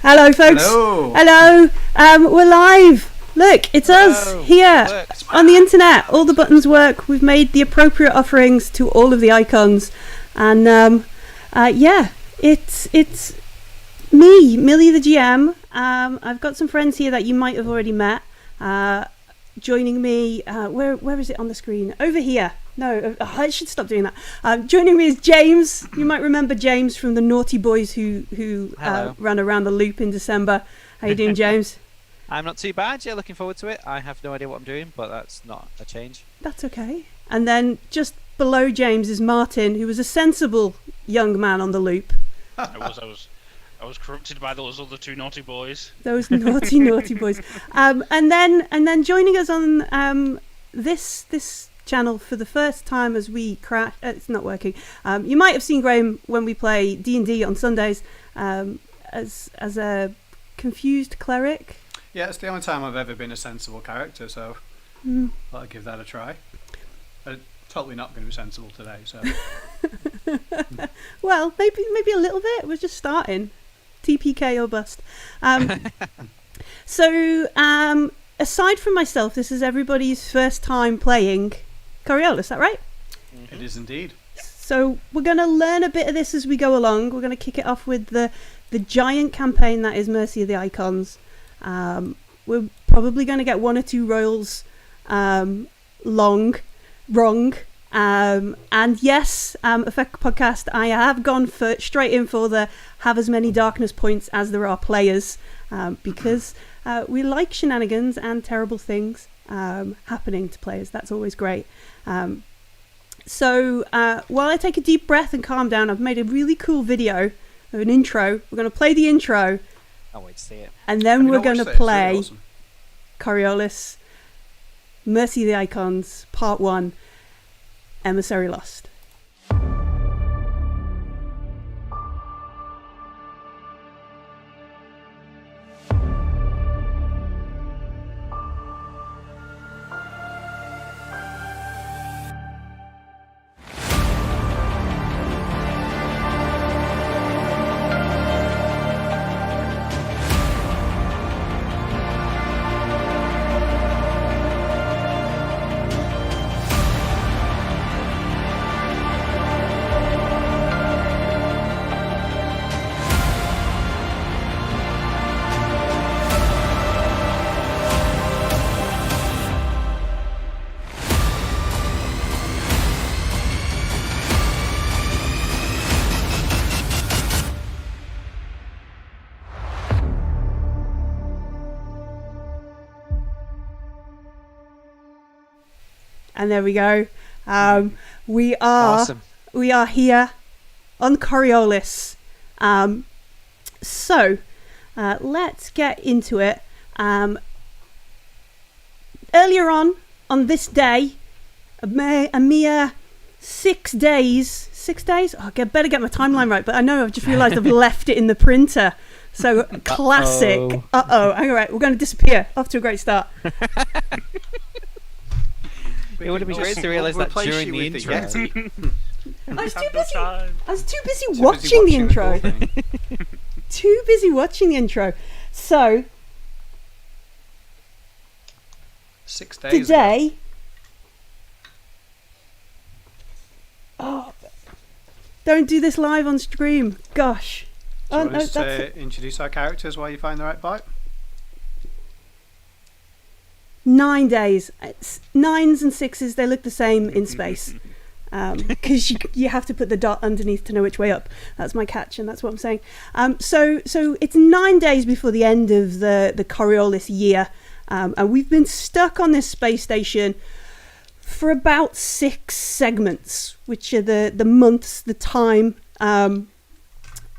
Hello, folks. Hello. We're live. Look, it's us here on the internet. All the buttons work. We've made the appropriate offerings to all of the icons, and it's me, Millie, the GM. I've got some friends here that you might have already met. Joining me, where is it on the screen? Over here. No, I should stop doing that. Joining me is James. You might remember James from the Naughty Boys who ran around the loop in December. How you doing, James? I'm not too bad. Yeah, looking forward to it. I have no idea what I'm doing, but that's not a change. That's okay. And then just below James is Martin, who was a sensible young man on the loop. I was corrupted by those other two naughty boys. Those naughty boys. And then joining us on this channel for the first time as we crash. It's not working. You might have seen Graham when we play D&D on Sundays as a confused cleric. Yeah, it's the only time I've ever been a sensible character, so I'll give that a try. I'm totally not going to be sensible today, so. Well, maybe a little bit. We're just starting. TPK or bust. So, aside from myself, this is everybody's first time playing Coriolis, is that right? Mm-hmm. It is indeed. So we're going to learn a bit of this as we go along. We're going to kick it off with the giant campaign that is Mercy of the Icons. We're probably going to get one or two rolls wrong. And yes, Effect Podcast, I have gone straight in for the have as many darkness points as there are players, because we like shenanigans and terrible things happening to players. That's always great. So while I take a deep breath and calm down, I've made a really cool video of an intro. We're going to play the intro. I'll wait to see it. And then we're going to play really awesome. Coriolis, Mercy of the Icons, Part 1, Emissary Lost. And there we go. We are here on Coriolis. So let's get into it. Earlier on this day, a mere 6 days. 6 days? Oh, I better get my timeline right. But I know I've just realised I've left it in the printer. So classic. All right, we're going to disappear. Off to a great start. It would have been great to realise that during the intro. I was too busy watching the intro. Too busy watching the intro. So 6 days today. Ago. Oh, don't do this live on stream. Gosh. Do you want us to introduce our characters while you find the right bite? 9 days. It's 9s and 6s, they look the same in space. Because you have to put the dot underneath to know which way up. That's my catch, and that's what I'm saying. So it's 9 days before the end of the Coriolis year. And we've been stuck on this space station for about 6 segments, which are the months, the time,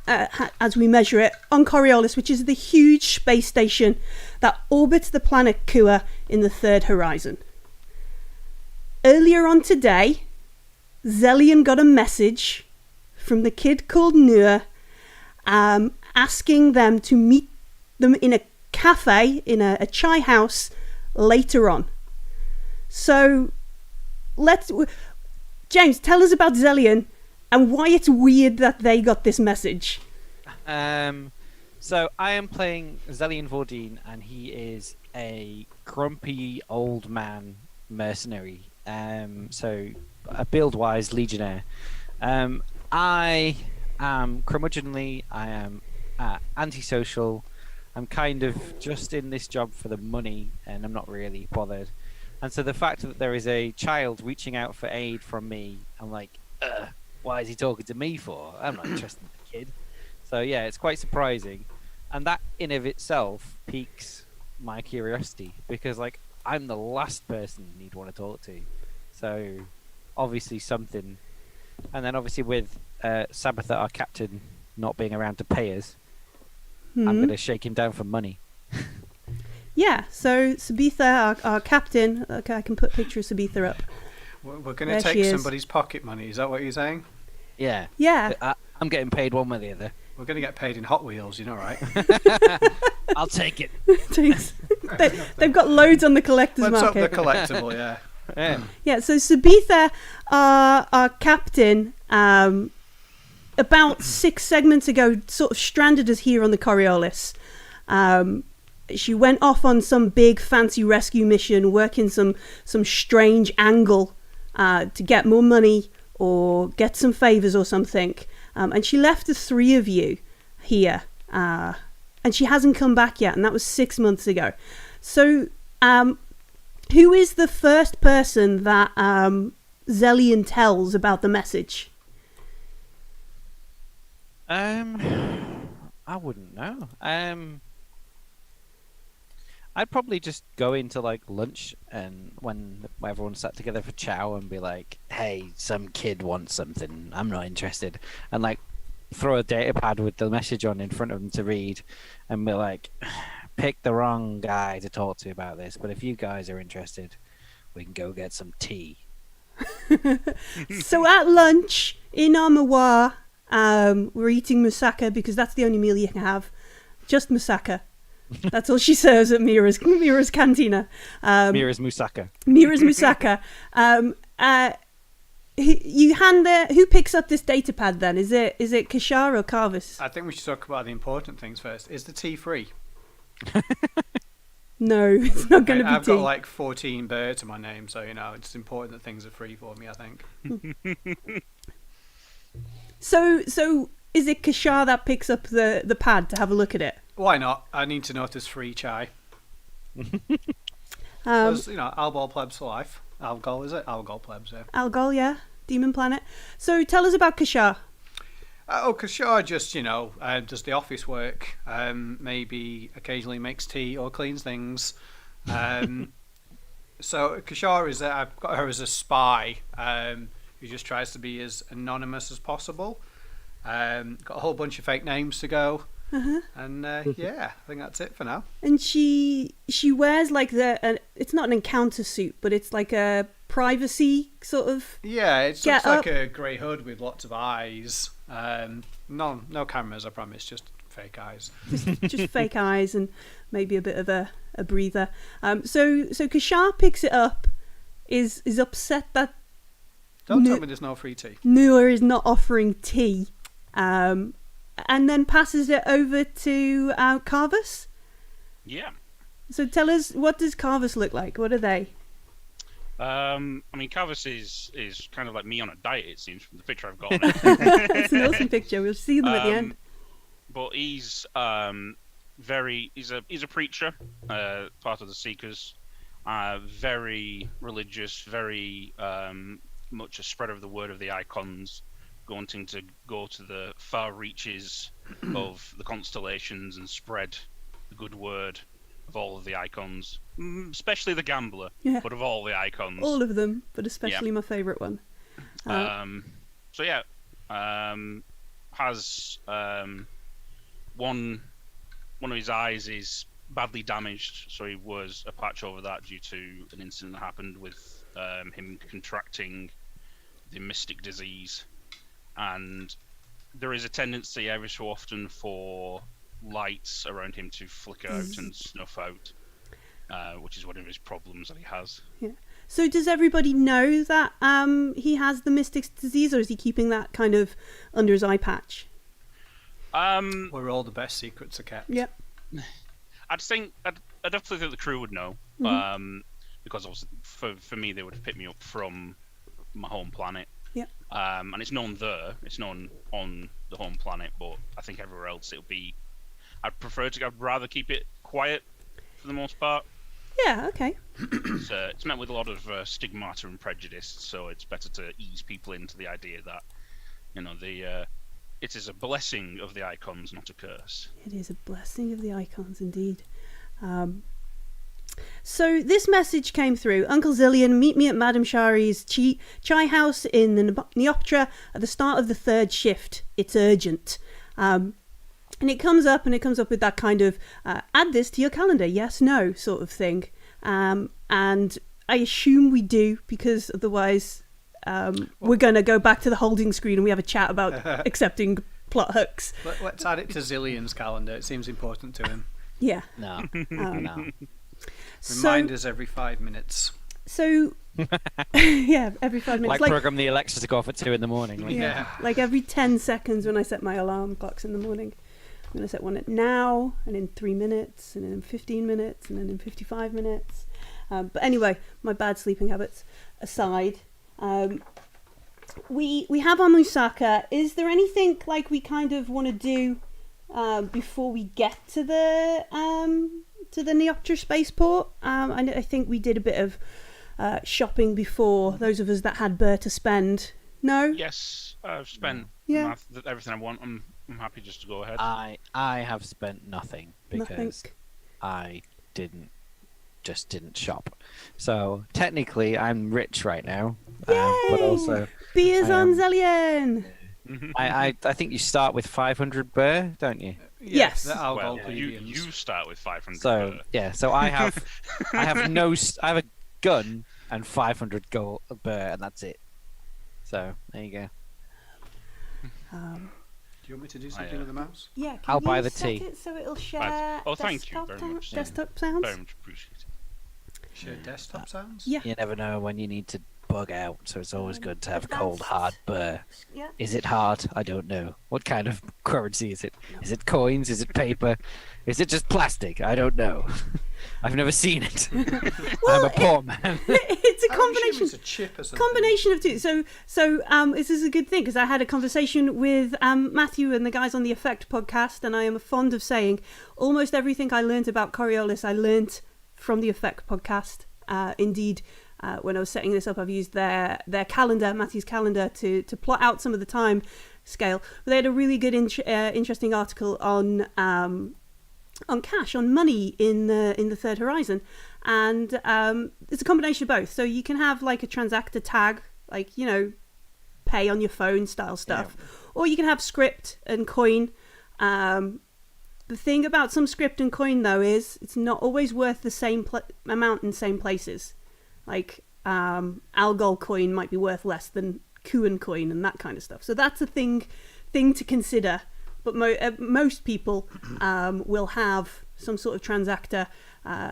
as we measure it, on Coriolis, which is the huge space station that orbits the planet Kua in the third horizon. Earlier on today, Xellian got a message from the kid called Nur, asking them to meet them in a cafe, in a chai house, later on. So, James, tell us about Xellian and why it's weird that they got this message. So I am playing Xellian Vordine, and he is a grumpy old man mercenary. So a build-wise legionnaire. I am curmudgeonly. I am antisocial. I'm kind of just in this job for the money, and I'm not really bothered. And so the fact that there is a child reaching out for aid from me, I'm like, why is he talking to me for? I'm not interested in the kid. So yeah, it's quite surprising. And that in of itself piques my curiosity, because like I'm the last person you'd want to talk to. So obviously something. And then obviously with Sabbatha, our captain, not being around to pay us, I'm going to shake him down for money. Yeah, so Sabitha, our captain, okay, I can put a picture of Sabitha up. We're going to take somebody's pocket money, is that what you're saying? Yeah. Yeah. I'm getting paid one way or the other. We're going to get paid in Hot Wheels, you know, right? I'll take it. They've got loads on the collector's Let's up market. the collectible, yeah. Yeah, so Sabitha, our captain, about 6 segments ago, sort of stranded us here on the Coriolis. She went off on some big fancy rescue mission, working some strange angle to get more money or get some favours or something. And she left the 3 of you here. And she hasn't come back yet, and that was 6 months ago. So, who is the first person that Xellian tells about the message? I wouldn't know. I'd probably just go into like lunch and when everyone sat together for chow and be like, "Hey, some kid wants something. I'm not interested," and like throw a data pad with the message on in front of them to read, and be like, "Pick the wrong guy to talk to about this, but if you guys are interested, we can go get some tea." So at lunch in Armawar, we're eating mousakka because that's the only meal you can have. Just mousakka. That's all she serves at Mira's cantina. Mira's mousakka. Mira's mousakka. You hand who picks up this data pad then? Is it Kashar or Karvus? I think we should talk about the important things first. Is the tea free? No, it's not going to be I've tea. got like 14 birds to my name, so you know it's important that things are free for me, I think. So is it Kashar that picks up the pad to have a look at it? Why not? I need to know if there's free chai. Because, you know, Algol plebs for life. Algol, is it? Algol plebs, yeah. Algol, yeah. Demon planet. So tell us about Kashar. Kashar just, you know, does the office work. Maybe occasionally makes tea or cleans things. So Kashar is, I've got her as a spy who just tries to be as anonymous as possible. Got a whole bunch of fake names to go. And yeah, I think that's it for now. And she wears like it's not an encounter suit, but it's like a privacy sort of. Yeah, it looks like a grey hood with lots of eyes. No cameras, I promise, just fake eyes. Just fake eyes and maybe a bit of a breather. So Kashar picks it up, is upset that. Don't tell me there's no free tea. Noor is not offering tea. And then passes it over to Karvus. Yeah. So tell us, what does Karvus look like? What are they? I mean, Karvus is kind of like me on a diet, it seems, from the picture I've got. It's an awesome picture. We'll see them at the end. But he's he's a preacher, part of the Seekers. Very religious, very much a spreader of the word of the icons. Wanting to go to the far reaches of the constellations and spread the good word of all of the icons, especially the gambler, but of all the icons. All of them, but especially my favourite one. So yeah, has one of his eyes is badly damaged, so he wears a patch over that due to an incident that happened with him contracting the mystic disease. And there is a tendency every so often for lights around him to flicker out and snuff out, which is one of his problems that he has. Yeah. So does everybody know that he has the mystic's disease, or is he keeping that kind of under his eye patch? Where all the best secrets are kept. Yep. I'd definitely think the crew would know. Because obviously for me they would have picked me up from my home planet. Yep. And it's known there. It's known on the home planet, but I think everywhere else it'll be. I'd rather keep it quiet for the most part. Yeah. Okay. It's met with a lot of stigmata and prejudice, so it's better to ease people into the idea that it is a blessing of the icons, not a curse. It is a blessing of the icons, indeed. So this message came through. Uncle Xellian, meet me at Madame Shari's chai house in the Neoptra at the start of the 3rd shift. It's urgent. And it comes up with that kind of add this to your calendar, yes, no sort of thing. And I assume we do, because otherwise we're going to go back to the holding screen and we have a chat about accepting plot hooks. Let's add it to Xillian's calendar. It seems important to him. Yeah. No. No. Reminders every 5 minutes. So, yeah, every 5 minutes. Like program the Alexa to go off at 2 in the morning. Yeah. Like every 10 seconds when I set my alarm clocks in the morning. I'm going to set one at now, and in 3 minutes, and then in 15 minutes, and then in 55 minutes. But anyway, my bad sleeping habits aside, we have our mousakka. Is there anything like we kind of want to do before we get to the Neoptra spaceport? I think we did a bit of shopping before, those of us that had Burr to spend. No? Yes, I've spent everything I want. I'm happy just to go ahead. I have spent nothing because I didn't shop. So technically I'm rich right now. But also beers on Xellian. I think you start with 500 Burr, don't you? Yes. You start with 500 So Burr. yeah, so I have I have a gun and 500 gold Burr, and that's it. So there you go. Do you want me to do something with the mouse? Yeah, can I'll you buy the set tea. it so it'll share thank you very much. desktop sounds? Very much appreciated. Share desktop sounds? Yeah. You never know when you need to bug out, so it's always good to have cold hard Burr. Yeah. Is it hard? I don't know. What kind of currency is it? Is it coins? Is it paper? Is it just plastic? I don't know. I've never seen it. I'm a poor man. It's a combination. It's a chip or something. Combination of two. So this is a good thing, because I had a conversation with Matthew and the guys on the Effect podcast, and I am fond of saying almost everything I learnt about Coriolis I learnt from the Effect podcast. Indeed, when I was setting this up, I've used their calendar, Matthew's calendar, to plot out some of the time scale. But they had a really good, interesting article on cash, on money in the Third Horizon, and it's a combination of both. So you can have like a transactor tag, like pay on your phone style stuff, or you can have script and coin. The thing about some script and coin, though, is it's not always worth the same amount in same places. Like Algol coin might be worth less than Kuan coin and that kind of stuff. So that's a thing to consider. But most people will have some sort of transactor.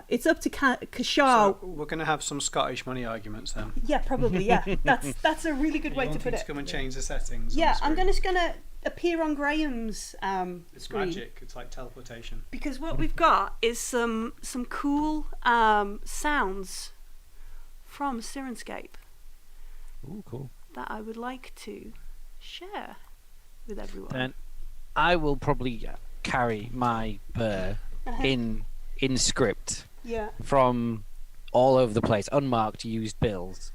It's up to Kashar. So we're going to have some Scottish money arguments then. Yeah, probably. Yeah, that's a really good way to put it. To come and change the settings. Yeah, I'm just gonna appear on Graham's It's screen. magic. It's like teleportation. Because what we've got is some cool sounds from Syrinscape. Ooh, cool. That I would like to share with everyone. And I will probably carry my Burr in script from all over the place, unmarked used bills,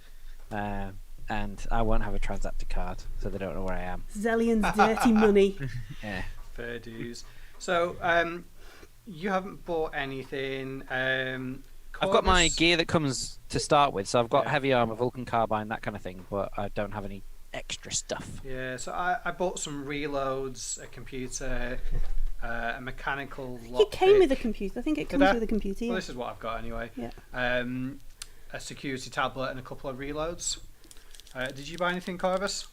and I won't have a transactor card, so they don't know where I am. Xellian's dirty money. Yeah. Fair dues. So, you haven't bought anything. I've got my gear that comes to start with, so I've got heavy armor, Vulcan carbine, that kind of thing, but I don't have any extra stuff. Yeah, so I bought some reloads, a computer, a mechanical lockpick. It came with a computer. I think it comes with a computer. Yeah. Well, this is what I've got anyway. Yeah. A security tablet and a couple of reloads. Did you buy anything, Karvus?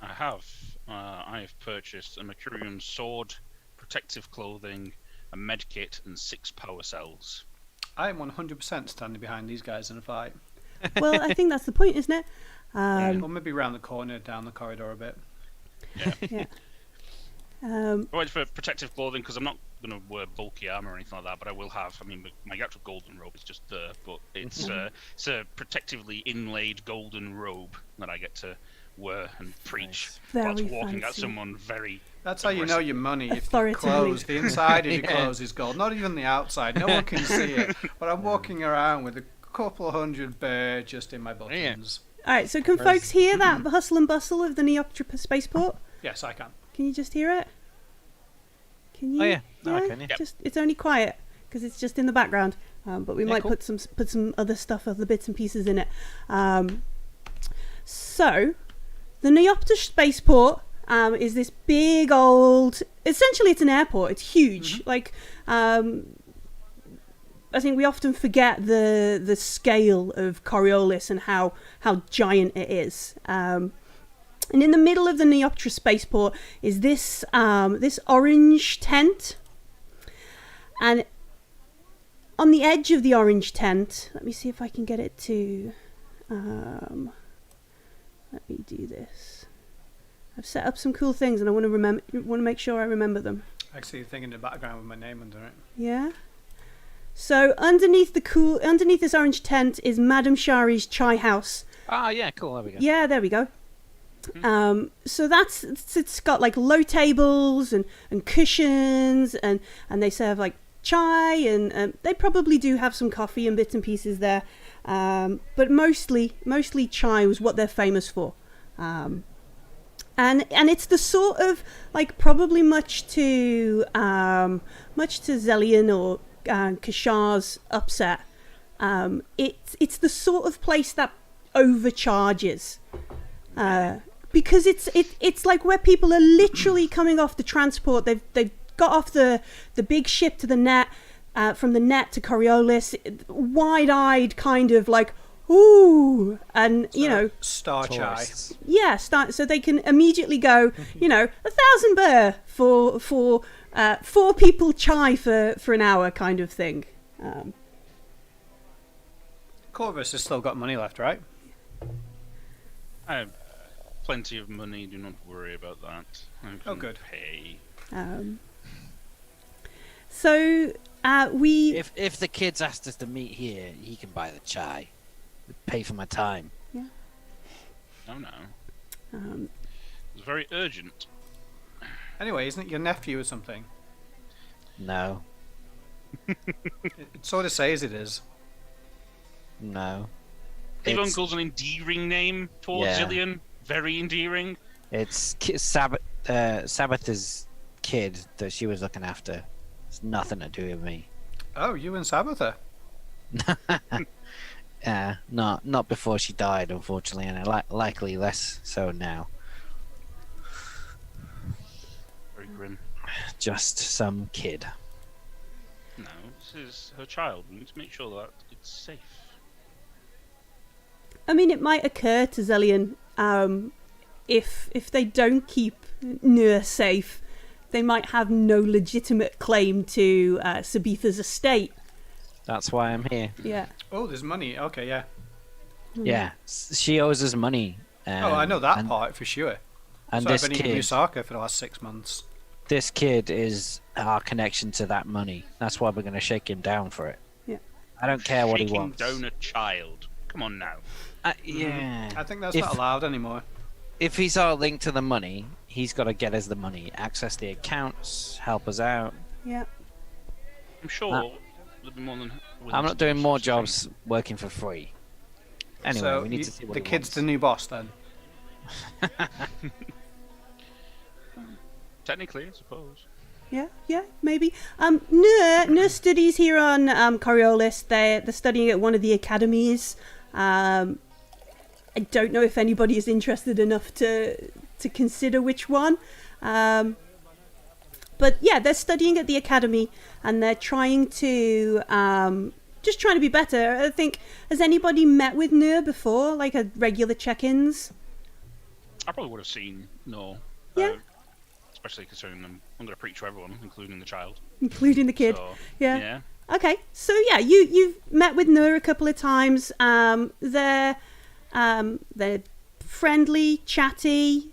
I have. I have purchased a Mercurian sword, protective clothing, a med kit, and 6 power cells. I am 100% standing behind these guys in a fight. Well, I think that's the point, isn't it? Or maybe round the corner, down the corridor a bit. Yeah. Yeah. I went for protective clothing because I'm not going to wear bulky armor or anything like that, but I will have. I mean, my actual golden robe is just there, but it's a protectively inlaid golden robe that I get to wear and preach whilst walking at someone very. That's how you know your money. If your clothes, the inside of your clothes is gold, not even the outside. No one can see it. But I'm walking around with a couple of hundred bear just in my buttons. All right. So can folks hear that hustle and bustle of the Neoptra spaceport? Yes, I can. Can you just hear it? Can you? Oh yeah, no, I can. Yeah. Just it's only quiet because it's just in the background. But we might put some other stuff, other bits and pieces in it. So the Neoptra spaceport is this big old. Essentially, it's an airport. It's huge. Like I think we often forget the scale of Coriolis and how giant it is. And in the middle of the Neoptra spaceport is this this orange tent, and on the edge of the orange tent, let me see if I can get it to. Let me do this. I've set up some cool things, and I want to make sure I remember them. I see a thing in the background with my name under it. Yeah. So underneath this orange tent is Madame Shari's chai house. Ah, yeah, cool. There we go. Yeah, there we go. So it's got like low tables and cushions and they serve like chai and they probably do have some coffee and bits and pieces there, but mostly chai was what they're famous for, and it's the sort of like probably much to Xellian or Kashar's upset. It's the sort of place that overcharges. Because it's like where people are literally coming off the transport. They've got off the big ship to the net, from the net to Coriolis, wide-eyed kind of like, ooh, and star chai. Yeah, so they can immediately go, 1,000 bear for 4 people chai for an hour kind of thing. Karvus has still got money left, right? I have plenty of money. Do not worry about that. I can good. Pay. So we. If the kids asked us to meet here, he can buy the chai. Pay for my time. Yeah. Oh no. It's very urgent. Anyway, isn't it your nephew or something? No. It sort of says it is. No. If Uncle's an endearing name for Xellian, very endearing. It's Sabbatha's kid that she was looking after. It's nothing to do with me. Oh, you and Sabbatha? Not before she died, unfortunately, and likely less so now. Very grim. Just some kid. No, this is her child. We need to make sure that it's safe. I mean, it might occur to Xellian, if they don't keep Nur safe, they might have no legitimate claim to Sabitha's estate. That's why I'm here. Yeah. Oh, there's money. Okay, yeah. Yeah, she owes us money. I know that part for sure. And so this I've been eating kid, mousakka for the last 6 months. This kid is our connection to that money. That's why we're going to shake him down for it. Yeah. I don't care what he Shaking wants. down a child. Come on now. Yeah. I think that's not allowed anymore. If he's our link to the money, he's got to get us the money, access the accounts, help us out. Yeah. I'm sure there'll be more than. I'm not doing more jobs working for free. Anyway, so we need to see what the he kid's wants. the new boss then. Technically, I suppose. Yeah, maybe. Nur studies here on Coriolis. They're studying at one of the academies. I don't know if anybody is interested enough to consider which one. But yeah, they're studying at the academy and they're trying to just trying to be better. I think, has anybody met with Nur before, like a regular check-ins? I probably would have seen no. Yeah. Especially considering I'm going to preach to everyone, including the child. Including the kid. So, yeah. Okay, so yeah, you've met with Nur a couple of times. They're friendly, chatty.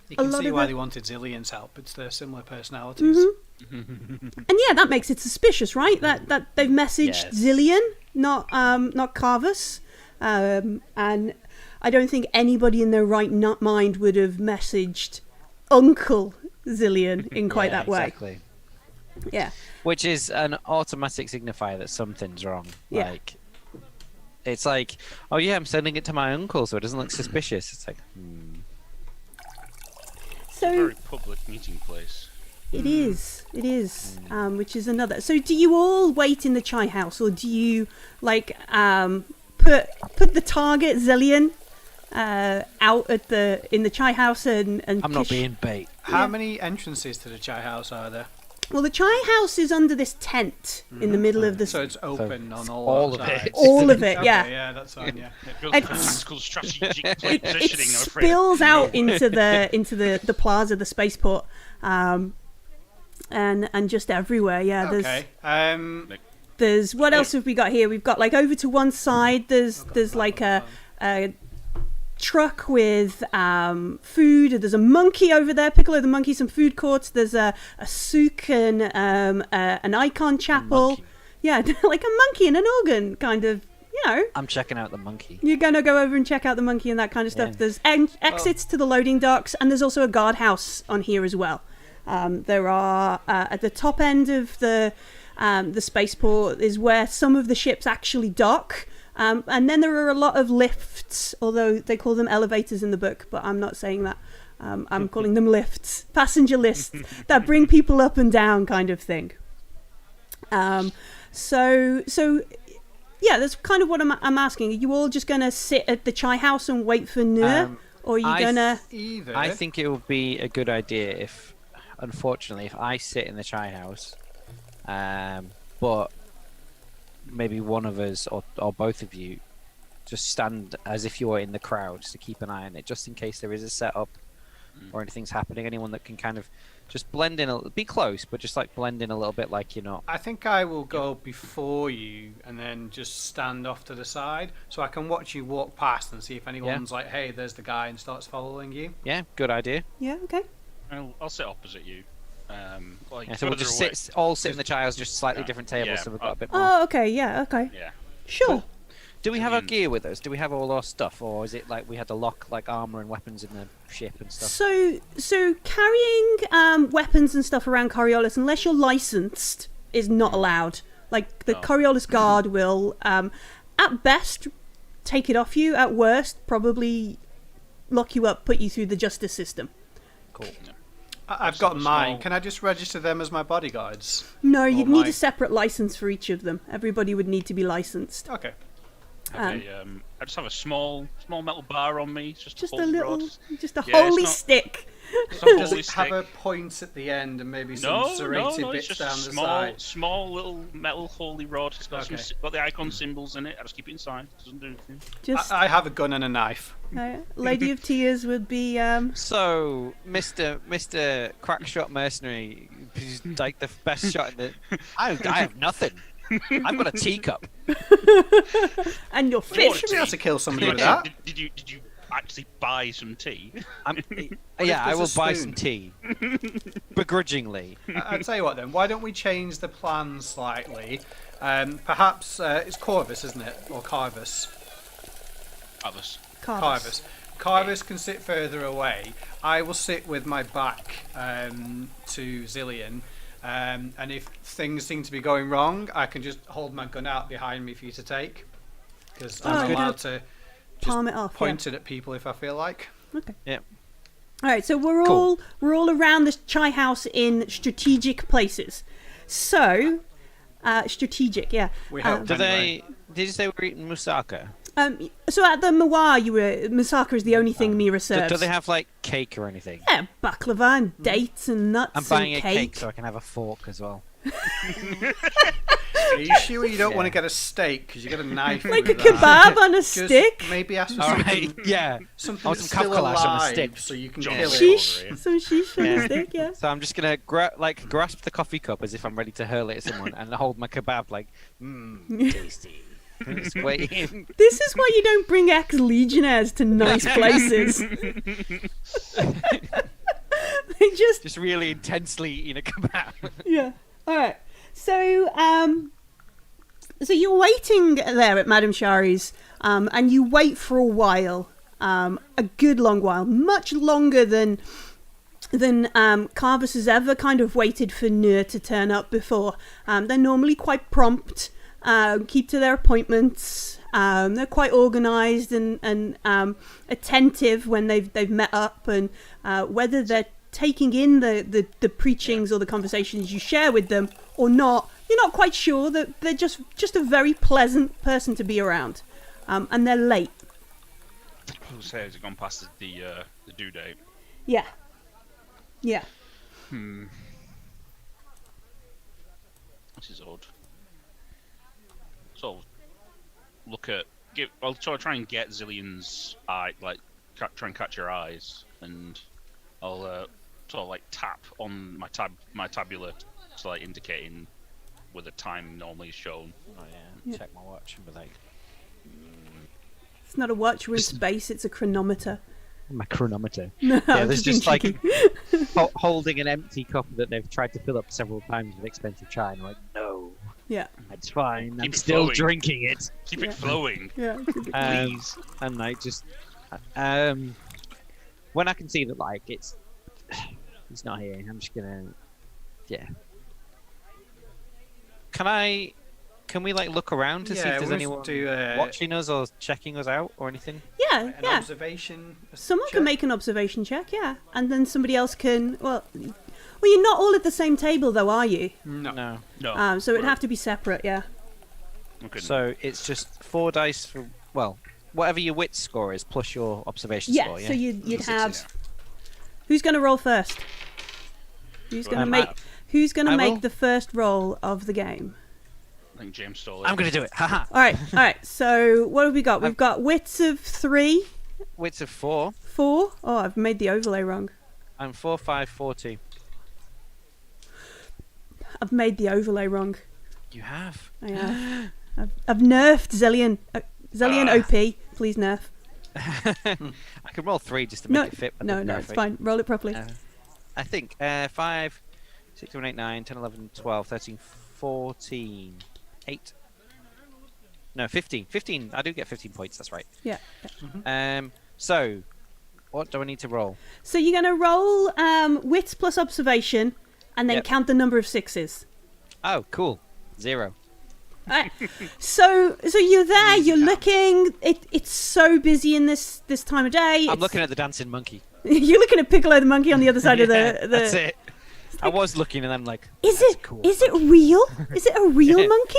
You a can lot see of why the- they wanted Xillian's help. It's their similar personalities. And yeah, that makes it suspicious, right? That they've messaged Yes. Xellian, not Karvus. And I don't think anybody in their right mind would have messaged Uncle Xellian in quite that way. Exactly. Yeah. Which is an automatic signifier that something's wrong. Yeah. Like, it's like, oh yeah, I'm sending it to my uncle, so it doesn't look suspicious. It's like, So Very public meeting place. it is, which is another. So do you all wait in the chai house, or do you like put the target Xellian out in the chai house and I'm not being bait. How many entrances to the chai house are there? Well, the chai house is under this tent in the middle of the. So it's open on all of sides. it. All of it, Okay, yeah. Yeah, that's fine. Yeah. It's called strategic It positioning. I'm afraid. spills out into the plaza, the spaceport, and just everywhere. Yeah, Okay. there's what else have we got here? We've got like over to one side. There's like a truck with food. There's a monkey over there. Piccolo the monkey. Some food courts. There's a souk and an icon chapel. Monkey. Yeah, like a monkey and an organ kind of. You know. I'm checking out the monkey. You're going to go over and check out the monkey and that kind of stuff. Yeah. There's exits to the loading docks, and there's also a guardhouse on here as well. There are, at the top end of the spaceport is where some of the ships actually dock. And then there are a lot of lifts, although they call them elevators in the book, but I'm not saying that. I'm calling them lifts, passenger lists that bring people up and down kind of thing. So yeah, that's kind of what I'm asking. Are you all just going to sit at the chai house and wait for Nur? Or are you going to... Either. I think it would be a good idea if, unfortunately, if I sit in the chai house, but maybe one of us or both of you just stand as if you were in the crowd to keep an eye on it, just in case there is a setup or anything's happening. Anyone that can kind of just blend in, be close, but just like blend in a little bit like you're not. I think I will go before you and then just stand off to the side so I can watch you walk past and see if anyone's like, hey, there's the guy, and starts following you. Yeah, good idea. Yeah, okay. I'll sit opposite you. Like Yeah, so we'll further just away. all sit in the chai house, just slightly Yeah. different tables, Yeah, so we've got a bit more. Oh, okay, yeah, okay. Yeah. Sure. Do we have our gear with us? Do we have all our stuff, or is it like we had to lock like armor and weapons in the ship and stuff? So carrying weapons and stuff around Coriolis, unless you're licensed, is not allowed. Like the Oh. Coriolis guard will, at best, take it off you. At worst, probably lock you up, put you through the justice system. Cool. I've got sort of mine. small- Can I just register them as my bodyguards? No, you'd Oh, need my- a separate license for each of them. Everybody would need to be licensed. Okay. Okay, I just have a small metal bar on me. Just Just a a holy little, rod. just a Yeah, it's holy not- stick. Some Does holy it have stick. a point at the end and maybe some No, serrated no, bits it's just a down the small, side? small little metal holy rod. It's got Okay. got the icon symbols in it. I just keep it inside. Doesn't do anything. Just I have a gun and a knife. Lady of Tears would be. So, Mr. Crackshot Mercenary, who's like the best shot in the. I have nothing. I've got a teacup. And your You fish. should be able to kill somebody with that. Did you actually buy some tea? Yeah, I will there's a buy spoon? some tea. Begrudgingly. I'll tell you what then, why don't we change the plan slightly? Perhaps it's Corvus, isn't it? Or Karvus? Others. Karvus. Karvus can sit further away. I will sit with my back to Xillian. And if things seem to be going wrong, I can just hold my gun out behind me for you to take. Because I'm good. allowed to Palm it off. point it at people if I feel like. Okay. Yeah. All right, so we're Cool. all around the chai house in strategic places. So, strategic, yeah. We hope. Did Anyway. you say we're eating moussaka? So at the Mawar, Mousakka is the only thing Mira serves. Do they have like cake or anything? Yeah, baklava and dates and nuts I'm buying and a cake so I can have a fork as well. Are you sure you don't want to get a steak because you get a knife? like a with that? kebab on a Just stick. maybe ask for All something, right. Yeah. something I want that's some still kafkalash on a alive stick. so you can John kill it. Sheesh, some sheesh on Yeah. a stick, yeah. So I'm just gonna grasp the coffee cup as if I'm ready to hurl it at someone, and hold my kebab like, tasty. Just waiting. This is why you don't bring ex-legionnaires to nice places. just really intensely eating a kebab. Yeah. All right. So, so you're waiting there at Madame Shari's, and you wait for a while, a good long while, much longer than Karvus has ever kind of waited for Nur to turn up before. They're normally quite prompt, keep to their appointments. They're quite organised and attentive when they've met up, and whether they're taking in the preachings or the conversations you share with them or not, you're not quite sure. That they're just a very pleasant person to be around, and they're late. Who says it gone past the due date? Yeah. This is odd. So I'll try and get Xellian's eye, like try and catch your eyes, and I'll sort of like tap on my tabula, so like indicating where the time normally is shown. Oh yeah. Check my watch and be like, It's not a watch, we're in space, it's a chronometer. my chronometer. No, Yeah, there's being just like cheeky. holding an empty cup that they've tried to fill up several times with expensive chai, and I'm like, no, Yeah. it's fine. I'm Keep it still flowing. drinking it. Keep it flowing, Yeah. please. And like just when I can see that like he's not here, I'm just gonna Can we like look around to see if there's anyone watching us or checking us out or anything? Yeah, An yeah. observation. Someone check? can make an observation check, yeah, and then somebody else can. Well, you're not all at the same table, though, are you? No. So it'd have to be separate, yeah. Okay. So it's just 4 dice for whatever your wit score is plus your observation Yeah. score. Yeah. So you'd Sixes, have. Who's going to roll first? Who's going to make? Who's going to I make will. the first roll of the game? I think James stole it. I'm gonna do it. Haha. All right. So what have we got? We've got wits of 3, Wits of 4. 4. Oh, I've made the overlay wrong. I'm 4, 5, 4, 2. I've made the overlay wrong. You have. I have. I've nerfed Xellian. Xellian OP. Please nerf. I can roll 3 just to No, make it fit. But no, it's fine. Roll it properly. I think 5, 6, 7, 8, 9, 10, 11, 12, 13, 14, 8. No, 15. 15. I do get 15 points. That's right. Yeah. So, what do I need to roll? So you're going to roll wits plus observation, and then Yep. count the number of 6s. Oh, cool. 0. Right. So you're there. You're looking. It's so busy in this time of day. I'm looking at the dancing monkey. You're looking at Piccolo the monkey on the other side of the. That's it. I was looking and I'm like, Is that's it? cool. Is it real? Is it a real monkey?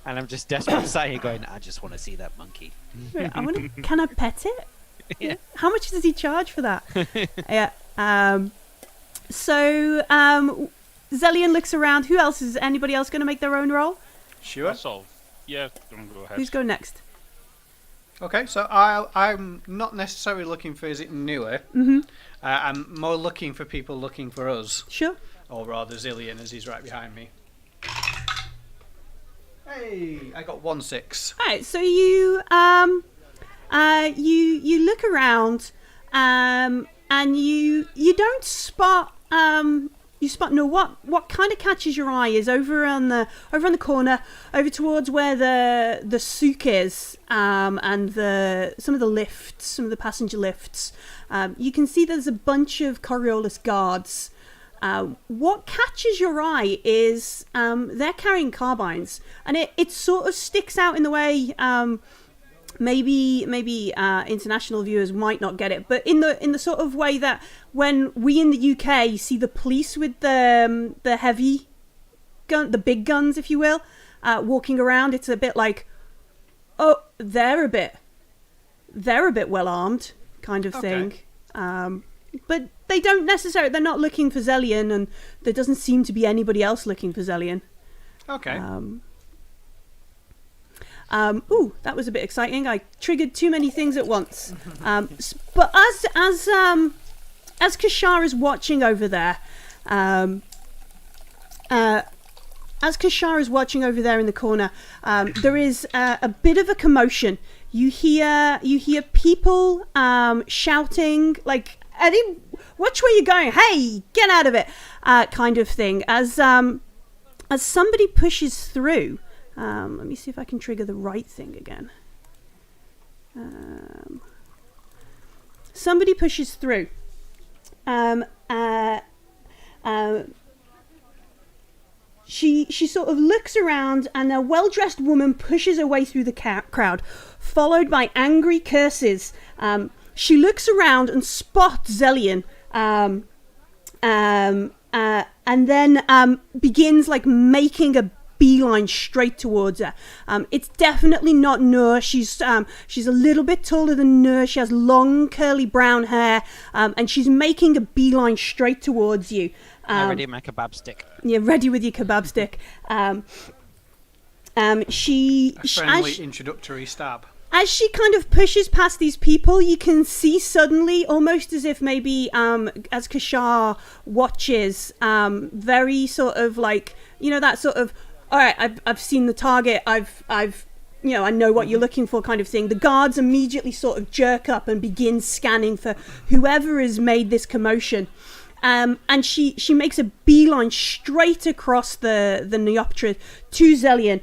And I'm just desperate sat here going, I just want to see that monkey. Can I pet it? Yeah. How much does he charge for that? Yeah. So Xellian looks around. Who else is? Anybody else going to make their own roll? Sure. That's all. Yeah, go ahead. Who's going next? Okay, so I'm not necessarily looking for is it newer. Mhm. I'm more looking for people looking for us, Sure. or rather Xellian, as he's right behind me. Hey, I got 1 6. All right. So you you look around, and you don't spot you spot no what kind of catches your eye is over on the corner, over towards where the souk is, and some of the lifts, some of the passenger lifts. You can see there's a bunch of Coriolis guards. What catches your eye is they're carrying carbines, and it sort of sticks out in the way maybe international viewers might not get it, but in the sort of way that when we in the UK see the police with the heavy gun, the big guns, if you will, walking around, it's a bit like, oh, they're a bit well armed, kind of thing. But they don't necessarily. They're not looking for Xellian, and there doesn't seem to be anybody else looking for Xellian. Okay. Ooh, that was a bit exciting. I triggered too many things at once. But as Kashar is watching over there, in the corner, there is a bit of a commotion. You hear people shouting, like Eddie, which way you going? Hey, get out of it, kind of thing. As somebody pushes through, let me see if I can trigger the right thing again. Somebody pushes through. She sort of looks around, and a well-dressed woman pushes her way through the crowd, followed by angry curses. She looks around and spots Xellian, and then begins like making a beeline straight towards her. It's definitely not Nur. She's a little bit taller than Nur. She has long curly brown hair, and she's making a beeline straight towards you. Ready with my kebab stick. Yeah, ready with your kebab stick. A friendly introductory stab. As she kind of pushes past these people, you can see suddenly, almost as if maybe as Kashar watches, very sort of like, you know, that sort of, all right, I've seen the target, I've you know, I know what you're looking for kind of thing. The guards immediately sort of jerk up and begin scanning for whoever has made this commotion. And she makes a beeline straight across the Neoptera to Xellian.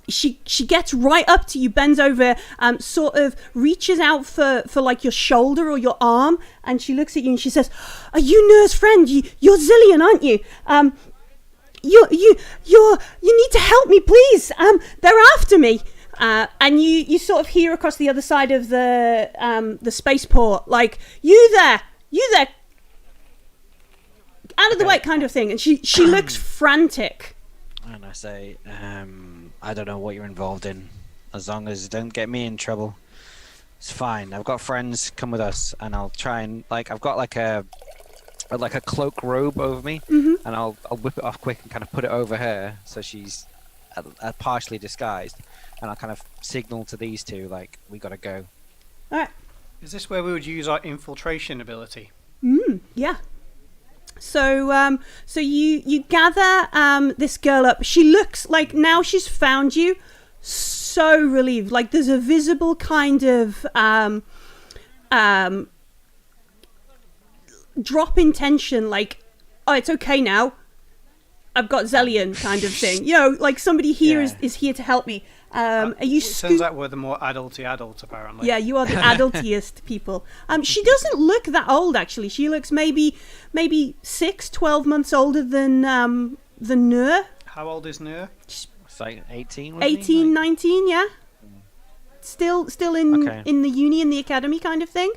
She gets right up to you, bends over, sort of reaches out for like your shoulder or your arm, and she looks at you and she says, "Are you Nur's friend? You're Xellian, aren't you? You need to help me, please. They're after me." And you sort of hear across the other side of the spaceport, like, you there, out of the way, kind of thing. And she looks frantic. And I say, I don't know what you're involved in. As long as you don't get me in trouble, it's fine. I've got friends. Come with us, and I'll try and I've got like a cloak robe over me, and I'll whip it off quick and kind of put it over her, so she's partially disguised, and I'll kind of signal to these two like, we gotta go. All right. Is this where we would use our infiltration ability? Yeah. So you gather this girl up. She looks like, now she's found you, so relieved. Like, there's a visible kind of drop in tension. Like, oh, it's okay now. I've got Xellian, kind of thing. You know, like somebody here is here to help me. Are you? Turns out we're the more adulty adult, apparently. Yeah, you are the adultiest people. She doesn't look that old, actually. She looks maybe 12 months older than Nur. How old is Nur? It's like 18. 18, 19, yeah. Still in the uni, in the academy, kind of thing.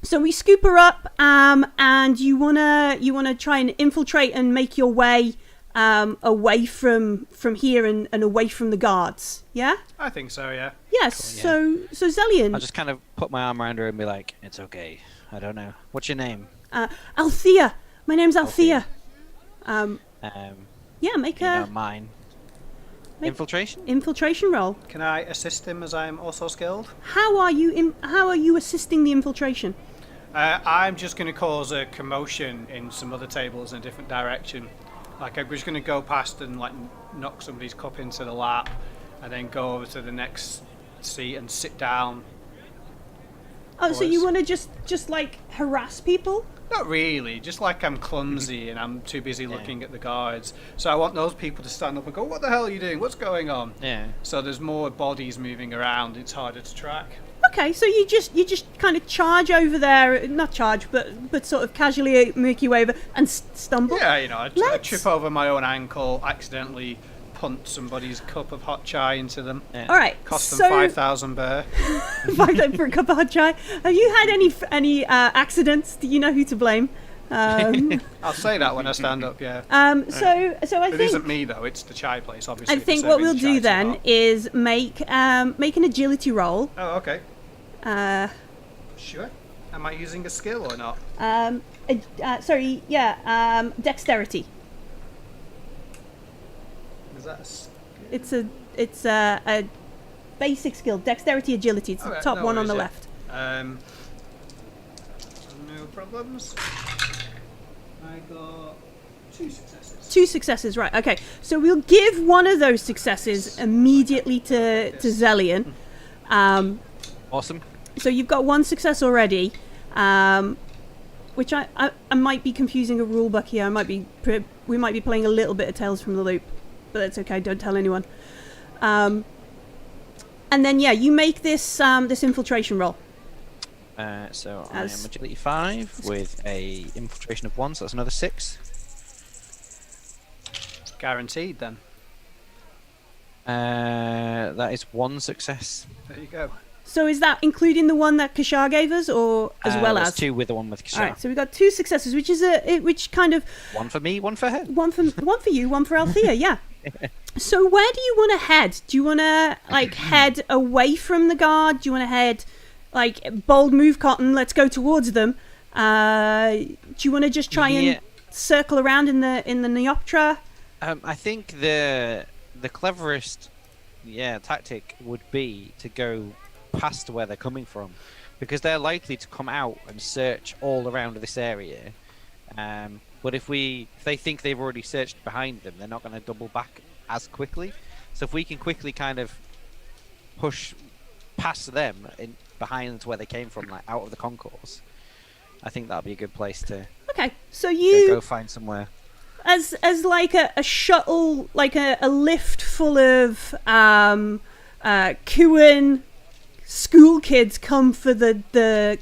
So we scoop her up, and you wanna try and infiltrate and make your way away from here and away from the guards. Yeah? I think so, yeah. Yes, Cool, so Xellian. I'll just kind of put my arm around her and be like, it's okay. I don't know. What's your name? Althea. My name's Althea. Yeah, make a mine. Infiltration? Infiltration roll. Can I assist him as I am also skilled? How are you assisting the infiltration? I'm just going to cause a commotion in some other tables in a different direction. Like, I'm just going to go past and like knock somebody's cup into the lap, and then go over to the next seat and sit down. Oh, so you want to just like harass people? Not really, just like I'm clumsy and I'm too busy looking at the guards. So I want those people to stand up and go, "What the hell are you doing? What's going on?" Yeah. So there's more bodies moving around. It's harder to track. Okay, so you just kind of charge over there, not charge, but sort of casually make your way over and stumble. Yeah, you know, I trip over my own ankle, accidentally punt somebody's cup of hot chai into them. Yeah. All right, cost them 5,000 bear. 5,000 for a cup of hot chai. Have you had any accidents? Do you know who to blame? I'll say that when I stand up. Yeah. So I think it isn't me though. It's the chai place, obviously. I think what we'll do then is make an agility roll. Oh, okay. Sure. Am I using a skill or not? Sorry. Yeah. Dexterity. Is that a skill? It's a basic skill. Dexterity, agility. It's the top one on the left. No problems. I got 2 successes. 2 successes, right? Okay. So we'll give one of those successes immediately to Xellian. Awesome. So you've got 1 success already. which I might be confusing a rule book here. We might be playing a little bit of Tales from the Loop, but that's okay. Don't tell anyone. And then you make this infiltration roll. So I am agility 5 with a infiltration of 1, so that's another 6. Guaranteed then. That is 1 success. There you go. So is that including the one that Kashar gave us, or as well as 2 with the one with Kashar? All right, so we got 2 successes, which kind of 1 for me, 1 for her. One for you, 1 for Althea. Yeah. So where do you want to head? Do you want to head away from the guard? Do you want to head bold move, Cotton? Let's go towards them. Do you want to just try and circle around in the Neoptra? I think the cleverest tactic would be to go past where they're coming from, because they're likely to come out and search all around this area. But if they think they've already searched behind them, they're not going to double back as quickly. So if we can quickly kind of push past them behind where they came from, out of the concourse, I think that'll be a good place to. Okay, so you go find somewhere. As a shuttle, a lift full of Kuan school kids come for the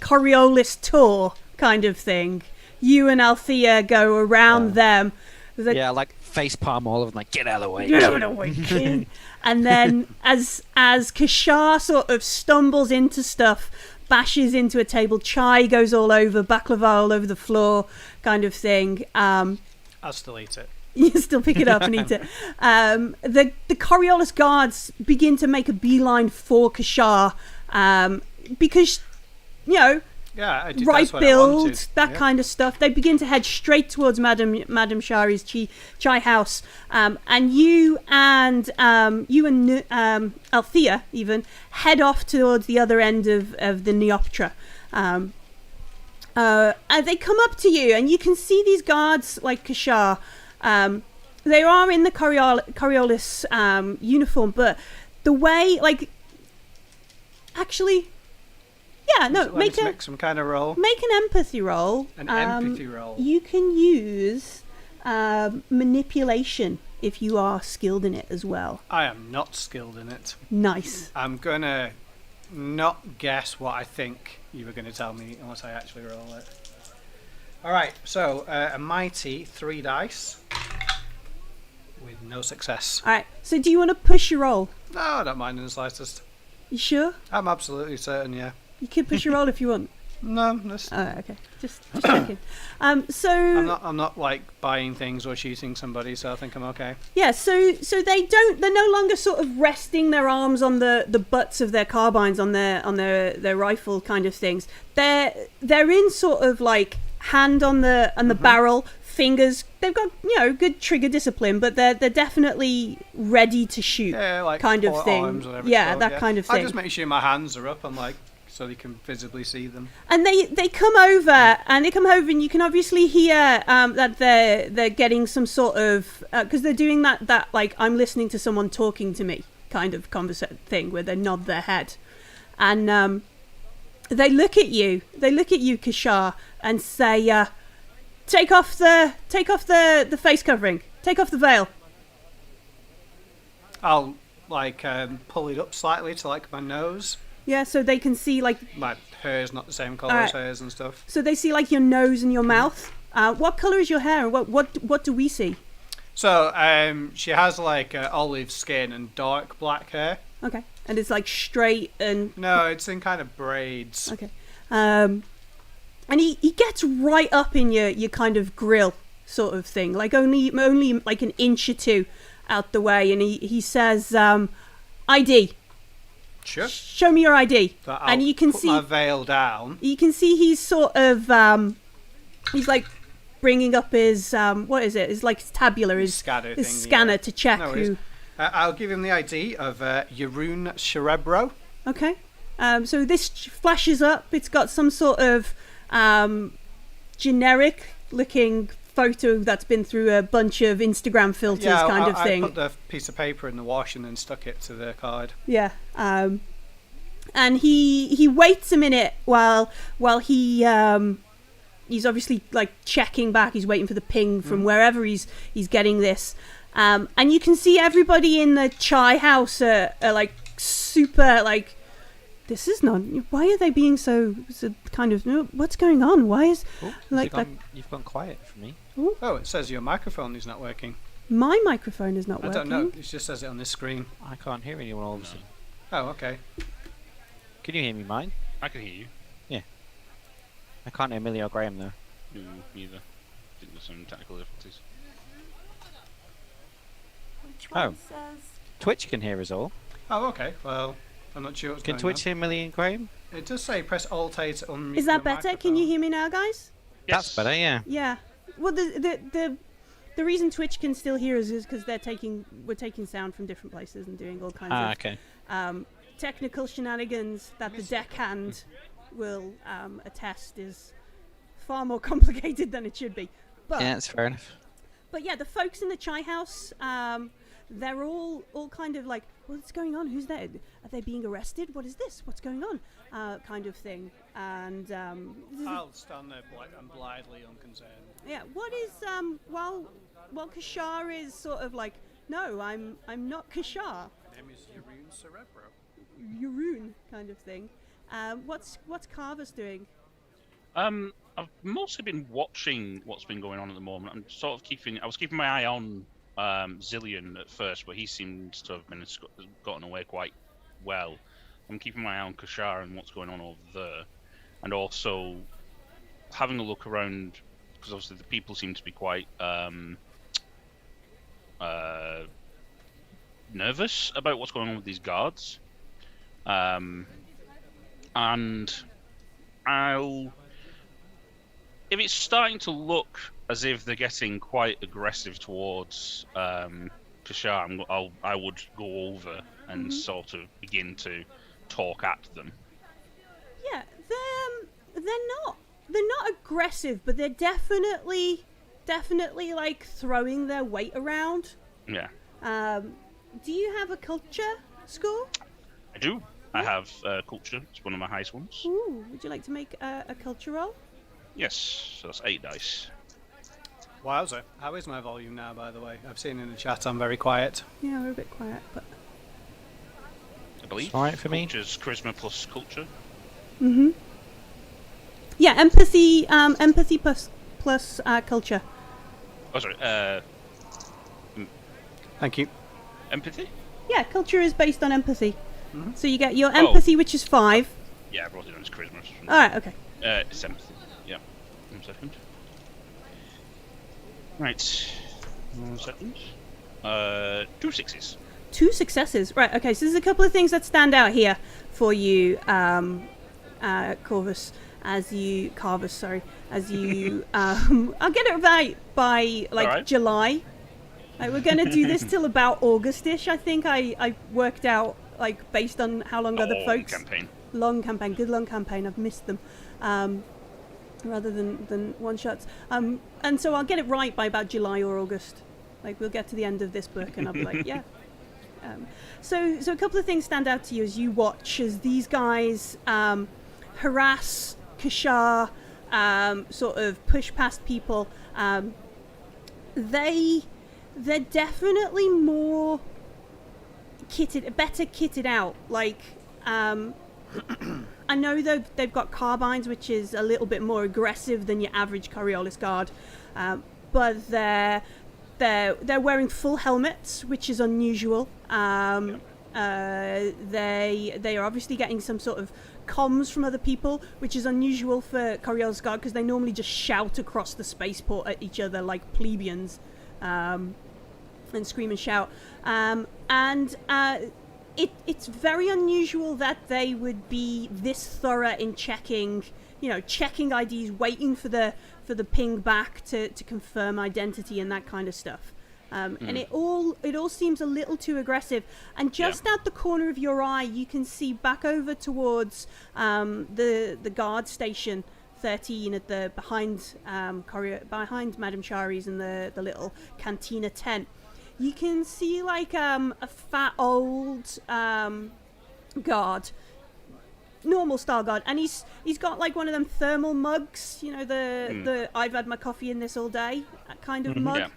Coriolis tour kind of thing. You and Althea go around them. Face palm all of them, get out of the way. Get out of the way, kid. And then as Kashar sort of stumbles into stuff, bashes into a table, chai goes all over, baklava all over the floor, kind of thing. I'll still eat it. You still pick it up and eat it. The Coriolis guards begin to make a beeline for Kashar, because, right build, that kind of stuff. They begin to head straight towards Madame Shari's chai house, and you and Althea even head off towards the other end of the Neoptra. And they come up to you, and you can see these guards like Kashar. They are in the Coriolis uniform, but the way, make some kind of roll. Make an empathy roll. An empathy roll. You can use manipulation if you are skilled in it as well. I am not skilled in it. Nice. I'm gonna not guess what I think you were going to tell me unless I actually roll it. Alright, so a mighty 3 dice with no success. Alright, so do you want to push your roll? No, I don't mind in the slightest. You sure? I'm absolutely certain, yeah. You can push your roll if you want. No, just... Oh, okay. Just checking. So... I'm not buying things or shooting somebody, so I think I'm okay. Yeah, so they're no longer sort of resting their arms on the butts of their carbines on their rifle kind of things. They're in sort of hand on the barrel, fingers. They've got good trigger discipline, but they're definitely ready to shoot. Yeah, kind of thing. Yeah, that kind of thing. I just make sure my hands are up. I'm so they can visibly see them. And they come over, and you can obviously hear that they're getting some sort of because they're doing that I'm listening to someone talking to me kind of conversation thing where they nod their head, and they look at you, Kashar, and say, take off the face covering, take off the veil. I'll pull it up slightly to my nose. Yeah, so they can see my hair's not the same colour as hers and stuff. So they see your nose and your mouth. What colour is your hair? What do we see? So she has olive skin and dark black hair. Okay, and it's straight and. No, it's in kind of braids. Okay, and he gets right up in your kind of grill sort of thing, only an inch or two out the way, and he says, ID. Sure. Show me your ID. And you can see my veil down. You can see he's sort of he's bringing up his what is it? His tabular, his scanner to check who. I'll give him the ID of Jeroen Cerebro. Okay. So this flashes up. It's got some sort of generic looking photo that's been through a bunch of Instagram filters thing. I put the piece of paper in the wash and then stuck it to the card. Yeah. and he waits a minute while he he's obviously like checking back. He's waiting for the ping from wherever he's getting this, and you can see everybody in the chai house are like super like, this is not. Why are they being so kind of? What's going on? Why is you've gone quiet for me. Ooh. Oh, it says your microphone is not working. My microphone is not working. I don't know. It just says it on this screen. I can't hear anyone all of a sudden. Oh, okay. Can you hear me, mine? I can hear you. Yeah. I can't hear Millie or Graham though. No, neither. I think there's some technical difficulties. Which one says? Twitch can hear us all. Oh, okay. Well, I'm not sure what's Can going Twitch hear Millie and Graham? on. It does say press Alt-A to unmute Is that your better? Can microphone. you hear me now, guys? That's better, yeah. Yeah. Well, the reason Twitch can still hear us is because we're taking sound from different places and doing all kinds of Okay. technical shenanigans that the deckhand will attest is far more complicated than it should be. But Yeah, that's fair enough. But yeah, the folks in the chai house, they're all kind of like, what's going on? Who's there? Are they being arrested? What is this? What's going on? Kind of thing. And I'll stand there and blithely unconcerned. yeah, what is while Kashar is sort of like, no, I'm not Kashar. My name is Yaroon Cerebro. Yaroon kind of thing. What's Karvus doing? I've mostly been watching what's been going on at the moment. I was keeping my eye on Xellian at first, but he seems to have gotten away quite well. I'm keeping my eye on Kashar and what's going on over there, and also having a look around because obviously the people seem to be quite nervous about what's going on with these guards. And if it's starting to look as if they're getting quite aggressive towards Kashar, I would go over and sort of begin to talk at them. Yeah, they're not aggressive, but they're definitely like throwing their weight around. Yeah. Do you have a culture score? I do. I have culture. It's one of my highest ones. Ooh, would you like to make a culture roll? Yes, so that's 8 dice. Wowzer. How is my volume now, by the way? I've seen in the chat I'm very quiet. Yeah, we're a bit quiet, but I believe. It's alright for me. Culture's charisma plus culture. yeah, empathy plus culture. Oh, sorry. Thank you. Empathy? Yeah, culture is based on empathy. So you get your empathy, which is 5. Yeah, I brought it down as charisma. All right, okay. It's empathy. Yeah. 1 second. Right. 1 second. 2 sixes. 2 successes. Right, okay, so there's a couple of things that stand out here for you, Karvus, as you I'll get it right by like right. July. Like, we're gonna do this till about August-ish, I think. I worked out, like, based on how long other folks. Long campaign, good long campaign. I've missed them, rather than one shots. And so I'll get it right by about July or August. Like, we'll get to the end of this book, and I'll be like, yeah. So a couple of things stand out to you as you watch as these guys harass Kashar, sort of push past people. They're definitely more better kitted out. Like, I know they've got carbines, which is a little bit more aggressive than your average Coriolis guard, but they're wearing full helmets, which is unusual. They are obviously getting some sort of comms from other people, which is unusual for Coriolis guard because they normally just shout across the spaceport at each other like plebeians. And scream and shout, it's very unusual that they would be this thorough in checking IDs, waiting for the ping back to confirm identity and that kind of stuff. And it all seems a little too aggressive. And just out the corner of your eye, you can see back over towards the guard station 13 at the behind Madame Shari's and the little cantina tent. You can see like a fat old guard normal style guard, and he's got like one of them thermal mugs, you know, the I've had my coffee in this all day kind of mug. Yeah.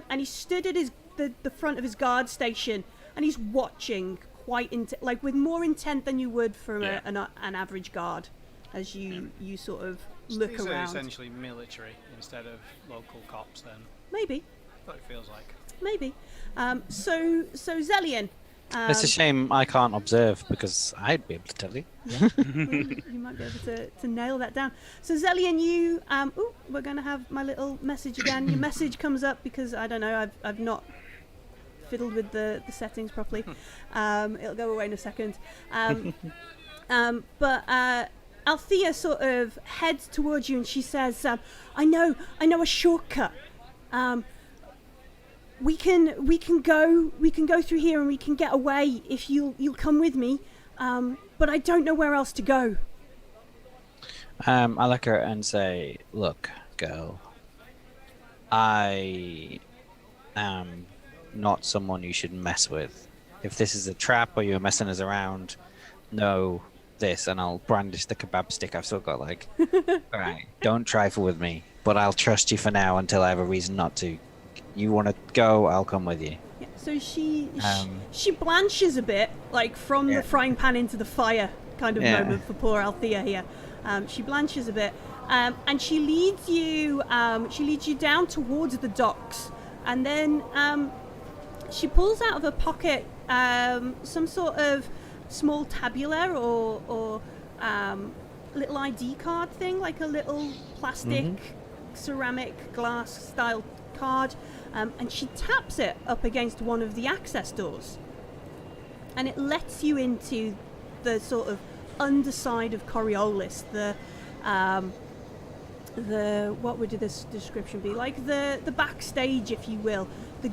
And he stood at the front of his guard station, and he's watching quite like with more intent than you would for an average guard, as you sort of look These around. are essentially military instead of local cops, then. Maybe. That's what it feels like. Maybe. So Xellian. It's a shame I can't observe, because I'd be able to tell you. Yeah. You might be able to nail that down. So Xellian, you we're going to have my little message again. Your message comes up because I don't know, I've not fiddled with the settings properly. It'll go away in a second. But Althea sort of heads towards you and she says, I know a shortcut. We can go through here and we can get away if you'll come with me. But I don't know where else to go. I look at her and say, "Look, girl, I am not someone you should mess with. If this is a trap or you're messing us around, know this." And I'll brandish the kebab stick I've still got. Like, all right, don't trifle with me, but I'll trust you for now until I have a reason not to. You want to go, I'll come with you. Yeah, so she blanches a bit, like from the frying pan into the fire kind of moment for poor Althea here. She blanches a bit, and she leads you down towards the docks, and then she pulls out of her pocket some sort of small tabular or little ID card thing, like a little plastic, ceramic, glass style card, and she taps it up against one of the access doors, and it lets you into the sort of underside of Coriolis, the what would this description be like, the backstage, if you will, the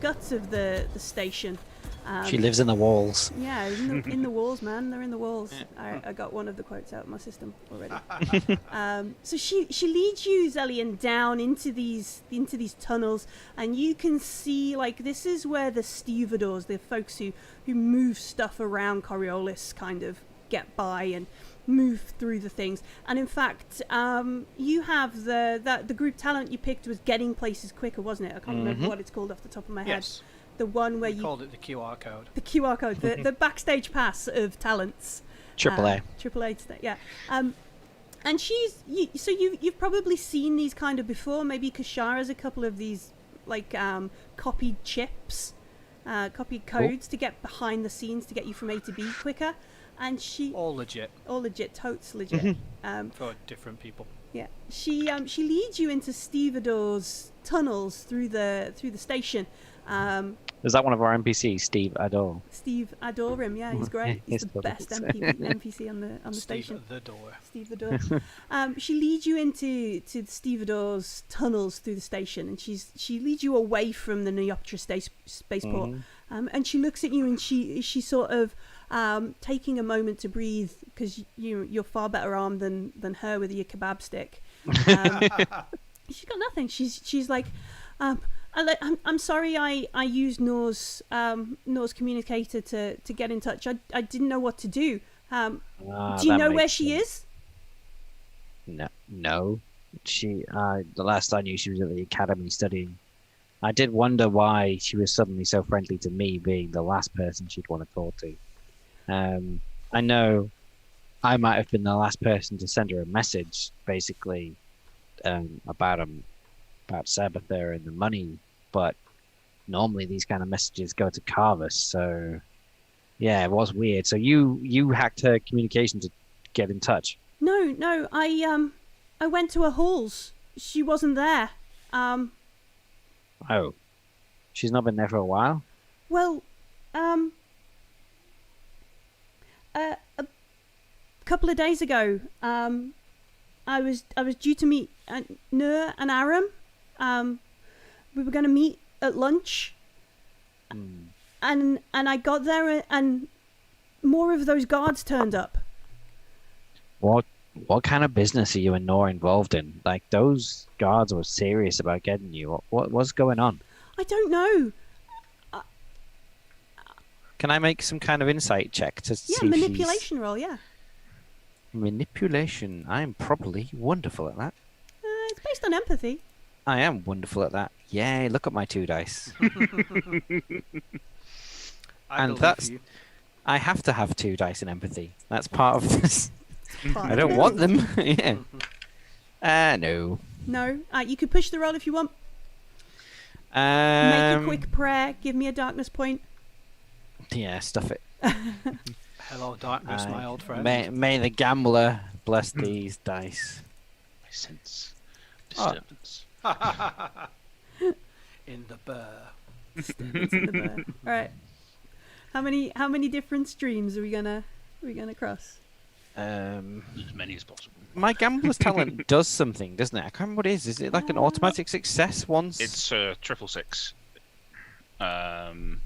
guts of the station. She lives in the walls. Yeah, in the walls, man. They're in the walls. I got one of the quotes out of my system already. So she leads you, Xellian, down into these tunnels, and you can see, like, this is where the stevedores, the folks who move stuff around Coriolis, kind of get by and move through the things. And in fact, you have the group talent you picked was getting places quicker, wasn't it? I can't remember what it's called off the top of my head. Yes. The one where you called it the QR code. The QR code, the backstage pass of talents. AAA. AAA, yeah. And you've probably seen these kind of before. Maybe Kashara has a couple of these, like, copied chips, copied codes to get behind the scenes to get you from A to B quicker. And all legit, totes legit. for different people. Yeah, she leads you into stevedores tunnels through the station. Is that one of our NPCs, Steve Adore? Steve adore him. Yeah, he's great. He's the best NPC on the station. Steve the Door. She leads you into the stevedores tunnels through the station, and she leads you away from the Neoptra spaceport. And she looks at you, and she sort of taking a moment to breathe, because you're far better armed than her with your kebab stick. She's got nothing. She's like, I'm sorry I used Nor's communicator to get in touch. I didn't know what to do. Do you know where she is? No. She the last I knew, she was at the academy studying. I did wonder why she was suddenly so friendly to me, being the last person she'd want to talk to. I know I might have been the last person to send her a message, basically, about Sabbather and the money, but normally these kind of messages go to Karvus, so yeah, it was weird. So you hacked her communication to get in touch? No, I went to her halls. She wasn't there. Oh, she's not been there for a while? Well, a couple of days ago, I was due to meet Nur and Aram. We were going to meet at lunch, and I got there, and more of those guards turned up. What kind of business are you and Nor involved in? Like, those guards were serious about getting you. What's going on? I don't know. Can I make some kind of insight check to see? Yeah, manipulation roll. Yeah. Manipulation. I'm probably wonderful at that. It's based on empathy. I am wonderful at that. Yay! Look at my 2 dice. And that's. You. I have to have 2 dice in empathy. That's part of this. Part I of don't it. want them. Yeah. No. No. You could push the roll if you want. Make a quick prayer. Give me a darkness point. Yeah, stuff it. Hello, darkness, my old friend. May the gambler bless these dice. I sense disturbance. In the burr. Disturbance in the burr. All right. How many different streams are we gonna cross? As many as possible. My gambler's talent does something, doesn't it? I can't remember what it is. Is it like an automatic success once? It's 666. 1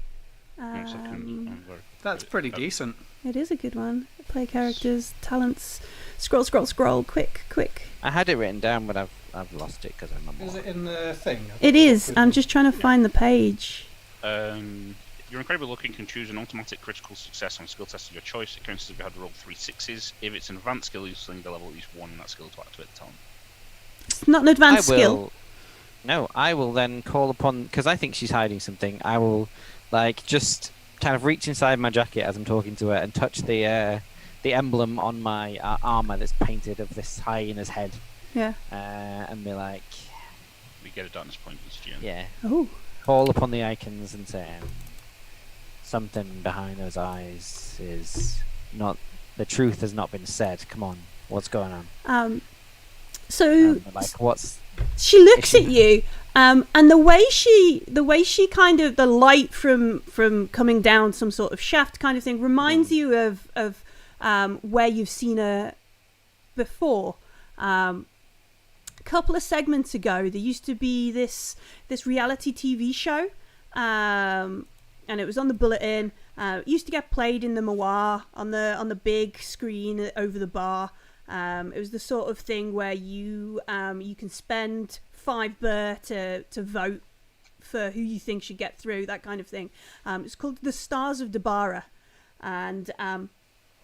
second. That's pretty decent. It is a good one. Play characters, talents. Scroll. Quick. I had it written down, but I've lost it because I'm a Is moron. it in the thing? It is. I'm just trying to find the page. You're incredibly lucky and can choose an automatic critical success on a skill test of your choice. It counts as if you had to roll 3 6s. If it's an advanced skill, you select the level at least 1 in that skill to activate the talent. It's not an advanced skill. No, I will then call upon, because I think she's hiding something. I will, just kind of reach inside my jacket as I'm talking to her and touch the emblem on my armor that's painted of this hyena's head. Yeah. And be like, We get a darkness point each GM. yeah. Oh. Call upon the icons and say, something behind those eyes is not. The truth has not been said. Come on, what's going on? So What's? she looks at you, and the way she kind of, the light from coming down some sort of shaft kind of thing reminds you of where you've seen her before. A couple of segments ago, there used to be this reality TV show. And it was on the bulletin. It used to get played in the Moir on the big screen over the bar. It was the sort of thing where you can spend 5 burr to vote for who you think should get through, that kind of thing. It's called The Stars of Dabara, and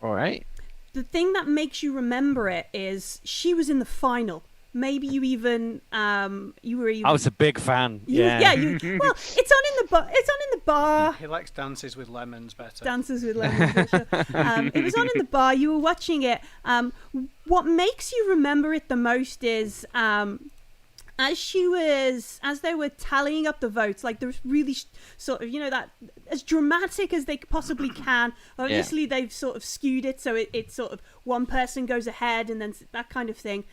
All right. the thing that makes you remember it is she was in the final. Maybe you even you were even. I was a big fan. Well, it's on in the bar. It's on in the bar. He likes Dances with Lemons better. Dances with Lemons. It was on in the bar. You were watching it. What makes you remember it the most is as they were tallying up the votes, like there's really sort of, that as dramatic as they possibly can. Obviously, they've sort of skewed it so it's sort of one person goes ahead and then that kind of thing.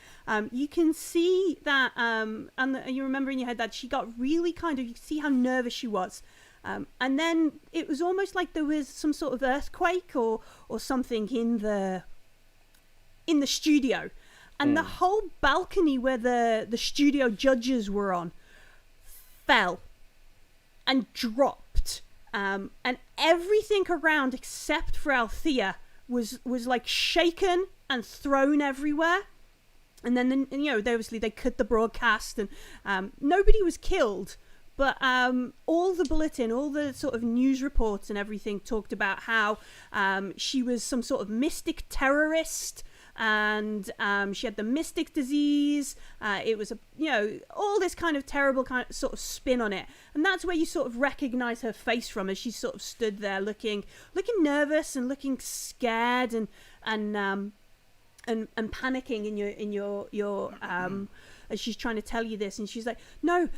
You can see that, and you remember in your head that she got really kind of, you see how nervous she was. And then it was almost like there was some sort of earthquake or something in the studio. And the whole balcony where the studio judges were on fell and dropped. And everything around except for Althea was like shaken and thrown everywhere. And then they cut the broadcast and nobody was killed. But all the bulletin, all the sort of news reports and everything talked about how she was some sort of mystic terrorist. And she had the mystic disease. It was all this kind of terrible kind of sort of spin on it, and that's where you sort of recognize her face from, as she sort of stood there looking nervous and looking scared and panicking in your as she's trying to tell you this, and she's like, no,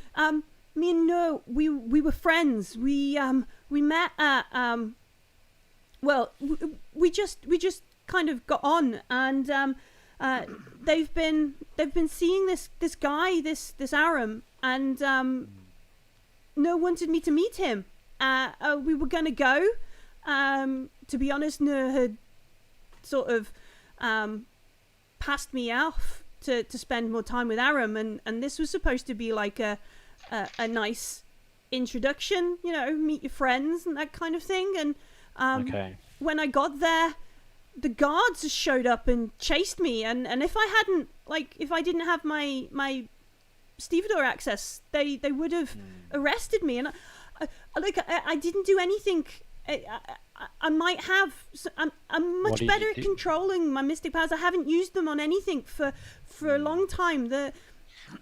me and no, we were friends. We met at we just kind of got on, and they've been seeing this guy, this Aram, and no wanted me to meet him. We were gonna go. To be honest, no had sort of passed me off to spend more time with Aram, and this was supposed to be like a nice introduction, meet your friends and that kind of thing. And when I got there, the guards showed up and chased me, and if I didn't have my stevedore access, they would have arrested me. And I didn't do anything I might have. I'm much better at controlling my mystic powers. I haven't used them on anything for a long time.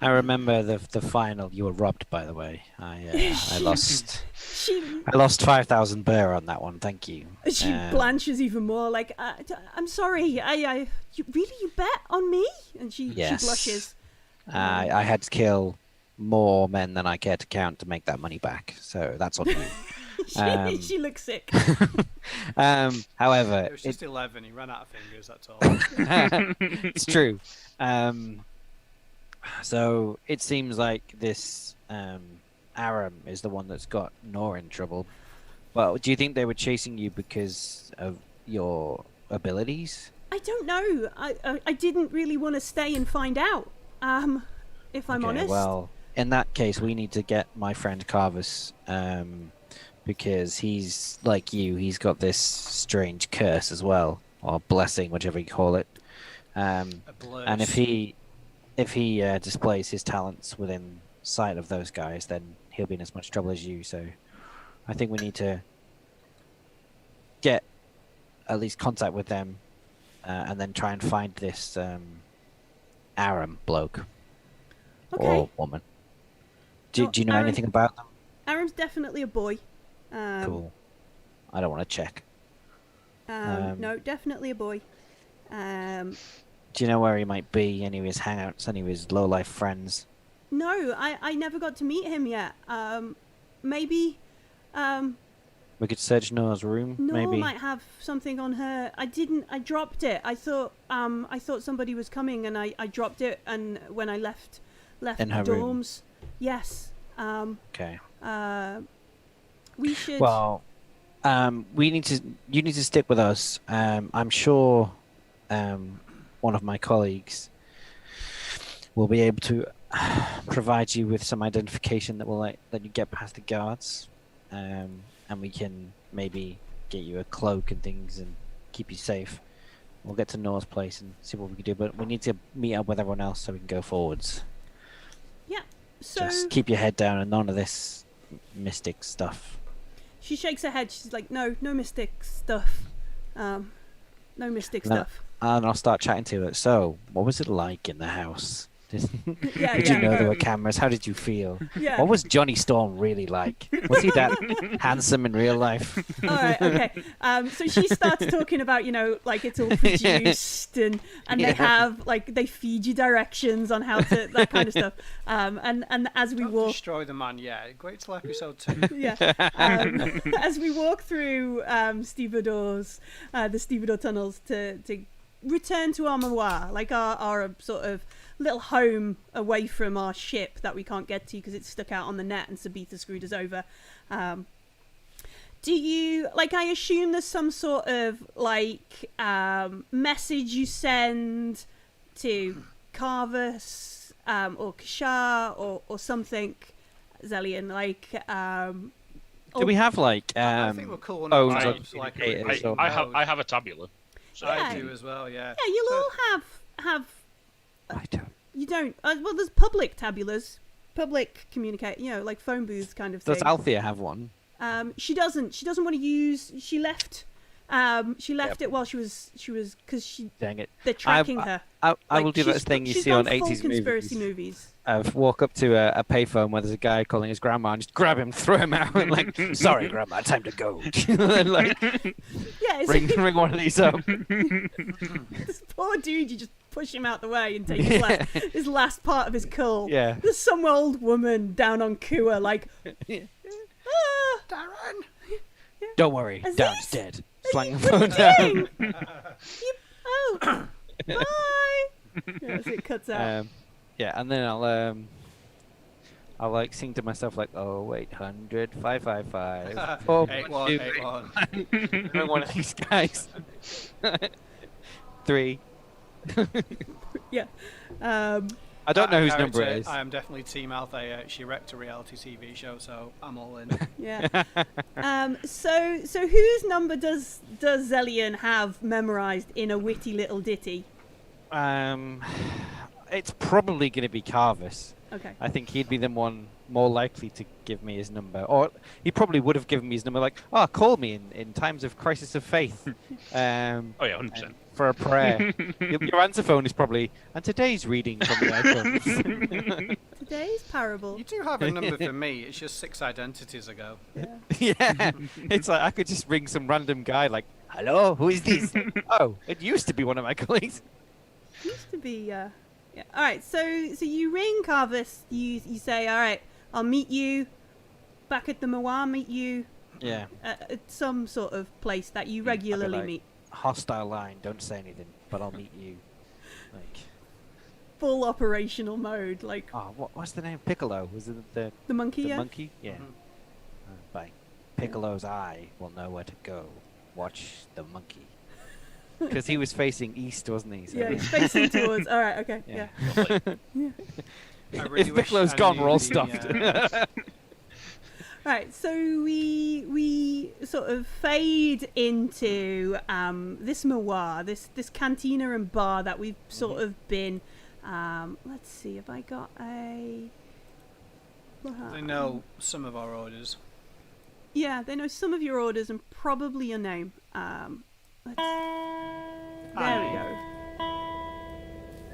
I remember the final. You were robbed, by the way. I lost. I lost 5,000 bear on that one. Thank you. She blanches even more. Like, I'm sorry. You bet on me? And she blushes. I had to kill more men than I care to count to make that money back. So that's on you. She looks sick. However, it was just 11. He ran out of fingers. That's all. It's true. So it seems like this Aram is the one that's got Nor in trouble. Well, do you think they were chasing you because of your abilities? I don't know. I didn't really want to stay and find out. If I'm honest. Well, in that case, we need to get my friend Karvus, because he's like you. He's got this strange curse as well, or blessing, whichever you call it. And if he displays his talents within sight of those guys, then he'll be in as much trouble as you. So I think we need to get at least contact with them, and then try and find this Aram bloke or woman. Do you know anything about them? Aram's definitely a boy. Cool. I don't want to check. No, definitely a boy. Do you know where he might be? Any of his hangouts? Any of his low-life friends? No, I never got to meet him yet. Maybe. We could search Noah's room. Noah maybe might have something on her. I didn't. I dropped it. I thought somebody was coming, and I dropped it. And when I left in her the dorms, room. Yes. Okay. We should. Well, we need to. You need to stick with us. I'm sure. One of my colleagues will be able to provide you with some identification that will let you get past the guards, and we can maybe get you a cloak and things and keep you safe. We'll get to Noah's place and see what we can do, but we need to meet up with everyone else so we can go forwards. Yeah. So just keep your head down and none of this mystic stuff. She shakes her head. She's like, no mystic stuff. No mystic stuff. And I'll start chatting to her. So, what was it like in the house? Did Yeah, you know there were cameras? How did you feel? Yeah. What was Johnny Storm really like? Was he that handsome in real life? All right, okay. So she starts talking about, like it's all produced and they have, like, they feed you directions on how to, that kind of stuff. And as we Don't walk... destroy the man, yeah. Wait till episode 2. Yeah. As we walk through the stevedore tunnels to return to our manoir, like our sort of little home away from our ship that we can't get to because it's stuck out on the net and Sabitha screwed us over. Do you, like, I assume there's some sort of, like, message you send to Karvus or Kashar or something, Xellian, like... Do we have, like, I think we're cool phones enough. or Like communicators or- I have a tabula. So I do as well, yeah. Yeah, you'll all have... I don't. You don't... well, there's public tabulas. Public communicate, like phone booths kind of thing. Does Althea have one? She doesn't want to use... She left it while she was because Dang it. they're tracking her. I will do that thing you see on 80s conspiracy movies. Walk up to a payphone where there's a guy calling his grandma and just grab him, throw him out, and like, sorry, grandma, time to go. And like, yeah, ring one of these up. This poor dude, you just push him out the way and take his last part of his cull. Yeah. There's some old woman down on Kua, like, Darren! Don't worry, Aziz? Darren's dead. Flang the What phone are you down. doing? Bye! Yeah, so it cuts out. Yeah, and then I'll like sing to myself like, oh 800 555 8181. I'm one of these guys. 3. Yeah. I don't know whose number it is. I am definitely Team Althea. She wrecked a reality TV show, so I'm all in. Yeah. So whose number does Xellian have memorized in a witty little ditty? It's probably going to be Karvus. Okay. I think he'd be the one more likely to give me his number, or he probably would have given me his number. Like, call me in times of crisis of faith. Oh yeah, 100%. For a prayer. Your answer phone is probably, and today's reading from the iPhone. Today's parable. You do have a number for me. It's just 6 identities ago. Yeah, it's like I could just ring some random guy like, hello, who is this? Oh, it used to be one of my colleagues. Used to be, yeah. All right, so you ring Karvus. You say, all right, I'll meet you back at the Moa. Meet you. Yeah. At some sort of place that you regularly meet. Hostile line. Don't say anything, but I'll meet you. Like. Full operational mode, like. Oh, what's the name? Piccolo. Was it the monkey? The yeah. monkey. Yeah. By Piccolo's eye will know where to go. Watch the monkey. Because he was facing east, wasn't he? So yeah, he's facing towards. All right, okay, yeah. I really If Piccolo's gone, we're all stopped. Right, so we sort of fade into this Moa, this cantina and bar that we've sort of been. Let's see, have I got a? They know some of our orders. Yeah, they know some of your orders and probably your name. There we go.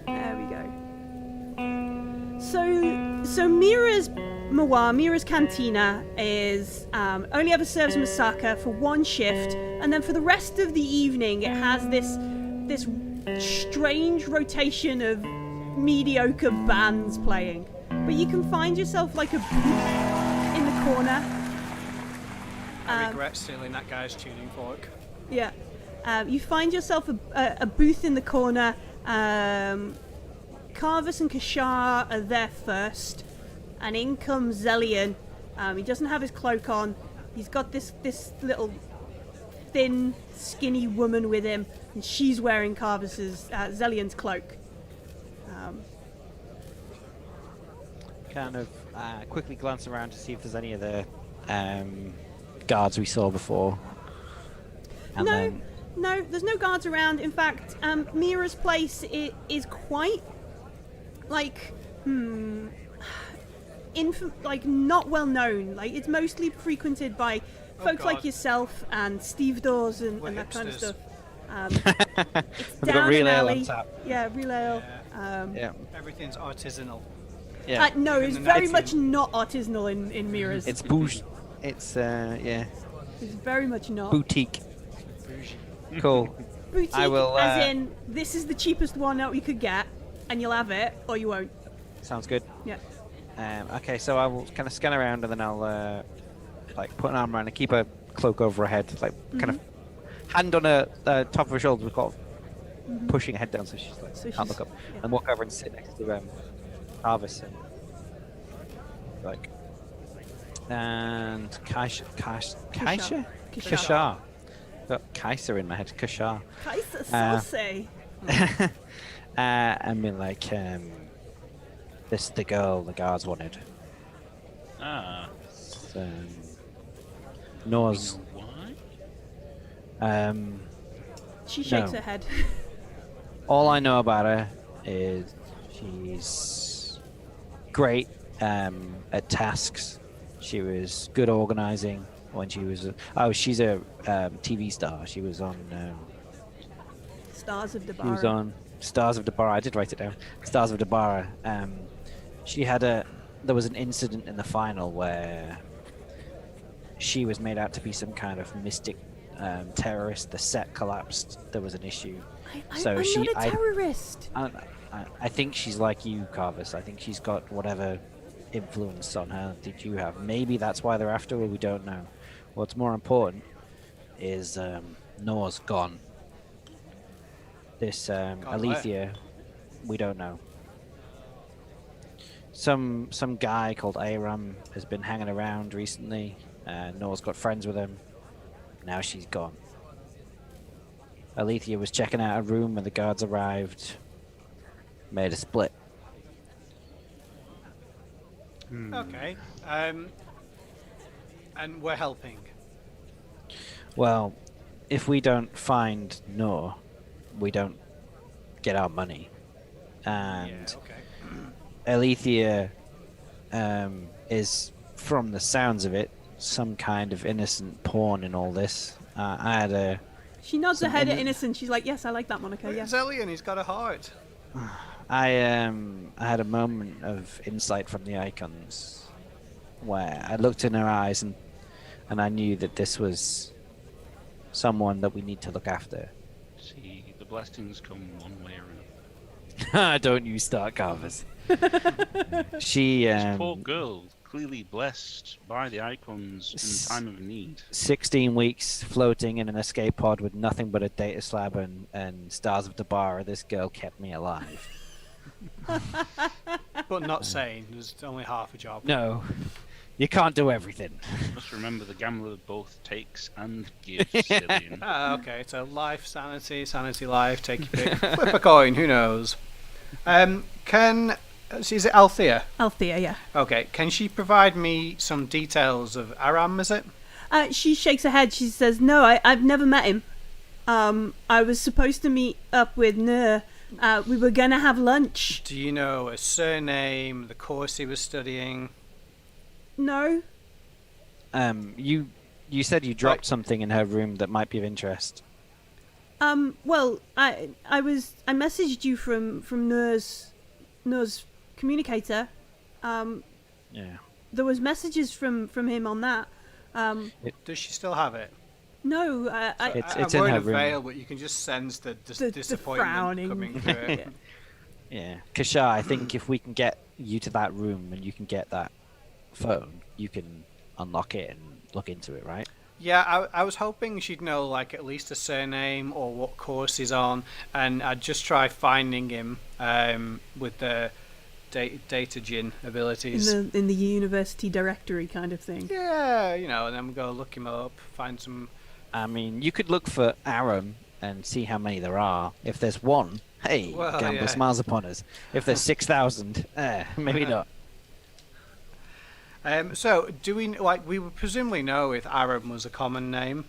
There we go. So Mira's Moa, Mira's Cantina is only ever serves mousakka for one shift, and then for the rest of the evening it has this strange rotation of mediocre bands playing. But you can find yourself like a booth in the corner. I regret stealing that guy's tuning fork. Yeah. You find yourself a booth in the corner. Karvus and Kashar are there first, and in comes Xellian. He doesn't have his cloak on. He's got this little thin, skinny woman with him, and she's wearing Karvus's Xellian's cloak. Kind of quickly glance around to see if there's any of the guards we saw before. And No, there's no guards around. In fact, Mira's place is quite like not well known. Like, it's mostly frequented by folks like yourself and Steve Dawes and that kind of stuff. It's down an alley. On tap. Yeah, real ale. Yeah. Everything's artisanal. Yeah. No, it's very much not artisanal in Mira's. It's bougie. It's yeah. It's very much not. Boutique. Cool. Boutique, I will, as in, this is the cheapest one that we could get, and you'll have it, or you won't. Sounds good. Yeah. Okay, so I will kind of scan around, and then I'll like put an arm around and keep a cloak over her head, like kind of hand on her top of her shoulder, got pushing her head down so she's like can't look up, and walk over and sit next to Karvus and like and Kashar. Got Kaiser in my head. Kashar. Kaiser Sauce. I mean, like, this is the girl the guards wanted. So, Noah's. Why? She shakes her head. All I know about her is she's great at tasks. She was good organizing. When she was she's a TV star. She was on Stars of Dabara. She was on Stars of Dabara. I did write it down. Stars of Dabara. She had there was an incident in the final where she was made out to be some kind of mystic terrorist. The set collapsed. There was an issue. I'm not a terrorist. I think she's like you, Karvus. I think she's got whatever influence on her did you have. Maybe that's why they're after her. We don't know. What's more important is Noah's gone. This Alethea, we don't know. Some guy called Aram has been hanging around recently. Noah's got friends with him. Now she's gone. Alethea was checking out a room when the guards arrived. Made a split. Okay. And we're helping. Well, if we don't find Noah, we don't get our money. And Alethea is, from the sounds of it, some kind of innocent pawn in all this. I had a... She nods her Some head at inno- innocent. She's like, yes, I like that moniker, yeah. Xellian, he's got a heart. I had a moment of insight from the icons where I looked in her eyes and I knew that this was someone that we need to look after. See, the blessings come one way or another. Don't you start, Karvus. She This poor girl, clearly blessed by the icons in time of need. 16 weeks floating in an escape pod with nothing but a data slab and stars of Dabara. This girl kept me alive. But not sane. There's only half a job. No, you can't do everything. Just remember the gambler both takes and gives, Xellian. Okay, so life, sanity, life, take your pick. Flip a coin, who knows? Is it Althea? Althea, yeah. Okay, can she provide me some details of Aram, is it? She shakes her head. She says, no, I've never met him. I was supposed to meet up with Nur. We were going to have lunch. Do you know a surname, the course he was studying? No. You said you dropped something in her room that might be of interest. Well, I messaged you from Nur's communicator. Yeah. There was messages from him on that. Does she still have it? No, It's I'm in wearing her a room. veil, but you can just sense the the disappointment frowning. coming through it. Yeah. Kasha, I think if we can get you to that room and you can get that phone, you can unlock it and look into it, right? Yeah, I was hoping she'd know like at least a surname or what course he's on, and I'd just try finding him with the data gin abilities. in the university directory kind of thing. Yeah, and then we go look him up, find some. I mean, you could look for Aram and see how many there are. If there's one, hey, Well, gamble yeah. smiles upon us. If there's 6,000, maybe not. So do we would presumably know if Aram was a common name?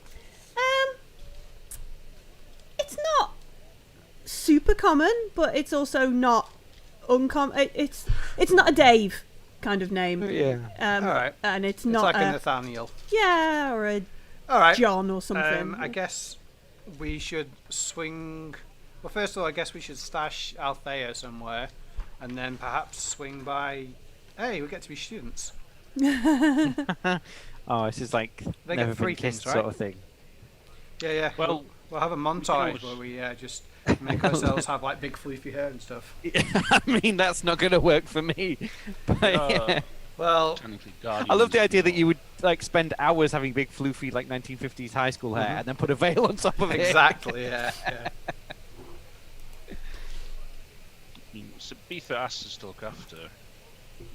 It's not super common, but it's also not uncommon. It's not a Dave kind of name. Yeah. All right. And it's It's not like a a Nathaniel. yeah or a All right. John or something. I guess we should swing. Well, first of all, I guess we should stash Althea somewhere, and then perhaps swing by. Hey, we get to be students. Oh, this is like They never get free been kissed things, sort right? of thing. Yeah. Well, we'll have a montage always- where we just make ourselves have like big floofy hair and stuff. I mean, that's not going to work for me. But, yeah. Well, technically I love the idea that Guardians, you would like spend hours having big floofy like 1950s high school hair and then put a veil on top of it. exactly. Yeah. I mean, Sabitha asked us to look after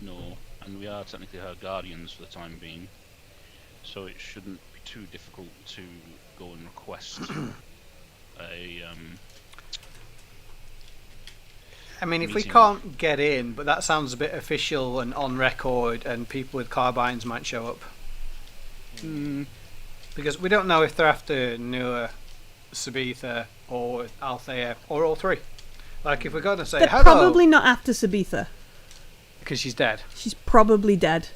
No, and we are technically her guardians for the time being, so it shouldn't be too difficult to go and request a I mean, if we meeting. can't get in, but that sounds a bit official and on record, and people with carbines might show up. Because we don't know if they're after Nur, Sabitha, or Althea, or all three. Like, if we're going to say They're hello, probably not after Sabitha. because she's dead. She's probably dead.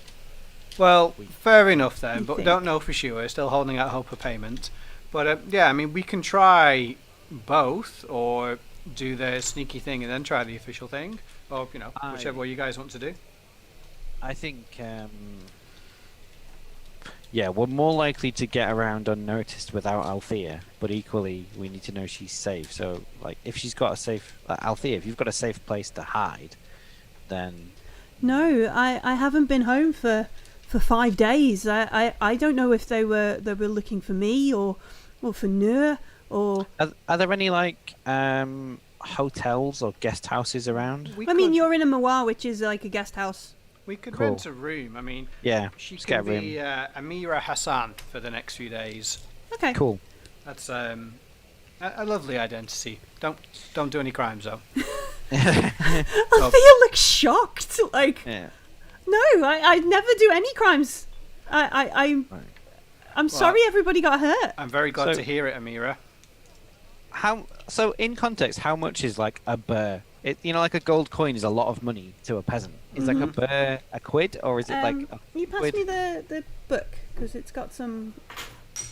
Well, fair enough then, We but think. don't know for sure. Still holding out hope of payment. But yeah, I mean, we can try both, or do the sneaky thing and then try the official thing, or whichever way you guys want to do. I think, yeah, we're more likely to get around unnoticed without Althea, but equally we need to know she's safe. So, like, if she's got a safe, Althea, if you've got a safe place to hide, then No, I haven't been home for 5 days. I don't know if they were looking for me or for Nur or. are there any like hotels or guest houses around? I mean, you're in a Mawar, which is like a guest house. We could Cool. rent a room. I mean, Yeah, she just get a can room. be Amira Hassan for the next few days. Okay. Cool. That's a lovely identity. Don't do any crimes though. Althea looks shocked. Like, Yeah. no, I never do any crimes. I'm sorry everybody got hurt. I'm very glad So- to hear it, Amira. So in context, how much is like a burr like a gold coin is a lot of money to a peasant. Is like a burr a quid, or is it like a you pass quid? me the book because it's got some.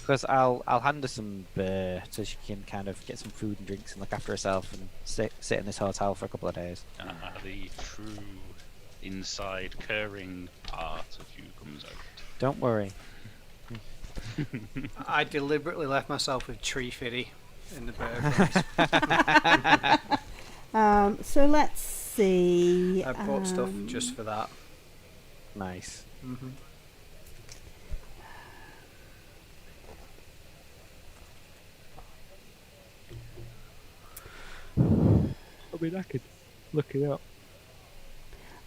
Because I'll hand her some burr so she can kind of get some food and drinks and look after herself and sit in this hotel for a couple of days. The true inside curring part of you comes out. Don't worry. I deliberately left myself with tree fitty in the bird. So let's see. I bought stuff just for that. Nice. Mm-hmm. I mean, I could look it up.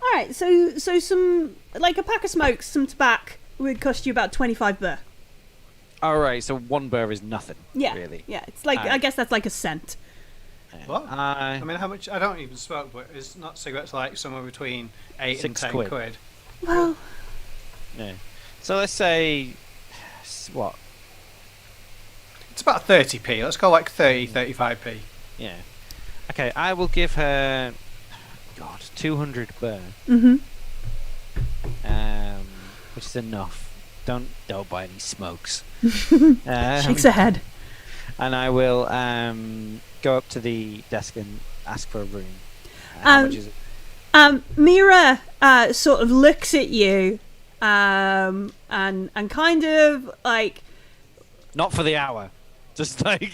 All right, so some like a pack of smokes, some tobacco would cost you about 25 burr. All right, so one burr is nothing. Yeah, really. yeah, it's like I guess that's like a cent. What? I mean, how much? I don't even smoke, but is not cigarettes like somewhere between 8 and 10 quid? Well, No. So let's say what? It's about 30p. Let's go like 30, 35p. Yeah. Okay, I will give her 200 burr. mm-hmm. Which is enough. Don't buy any smokes. Shakes her head. And I will go up to the desk and ask for a room. How much is it? Mira sort of looks at you and kind of like, Not for the hour. Just like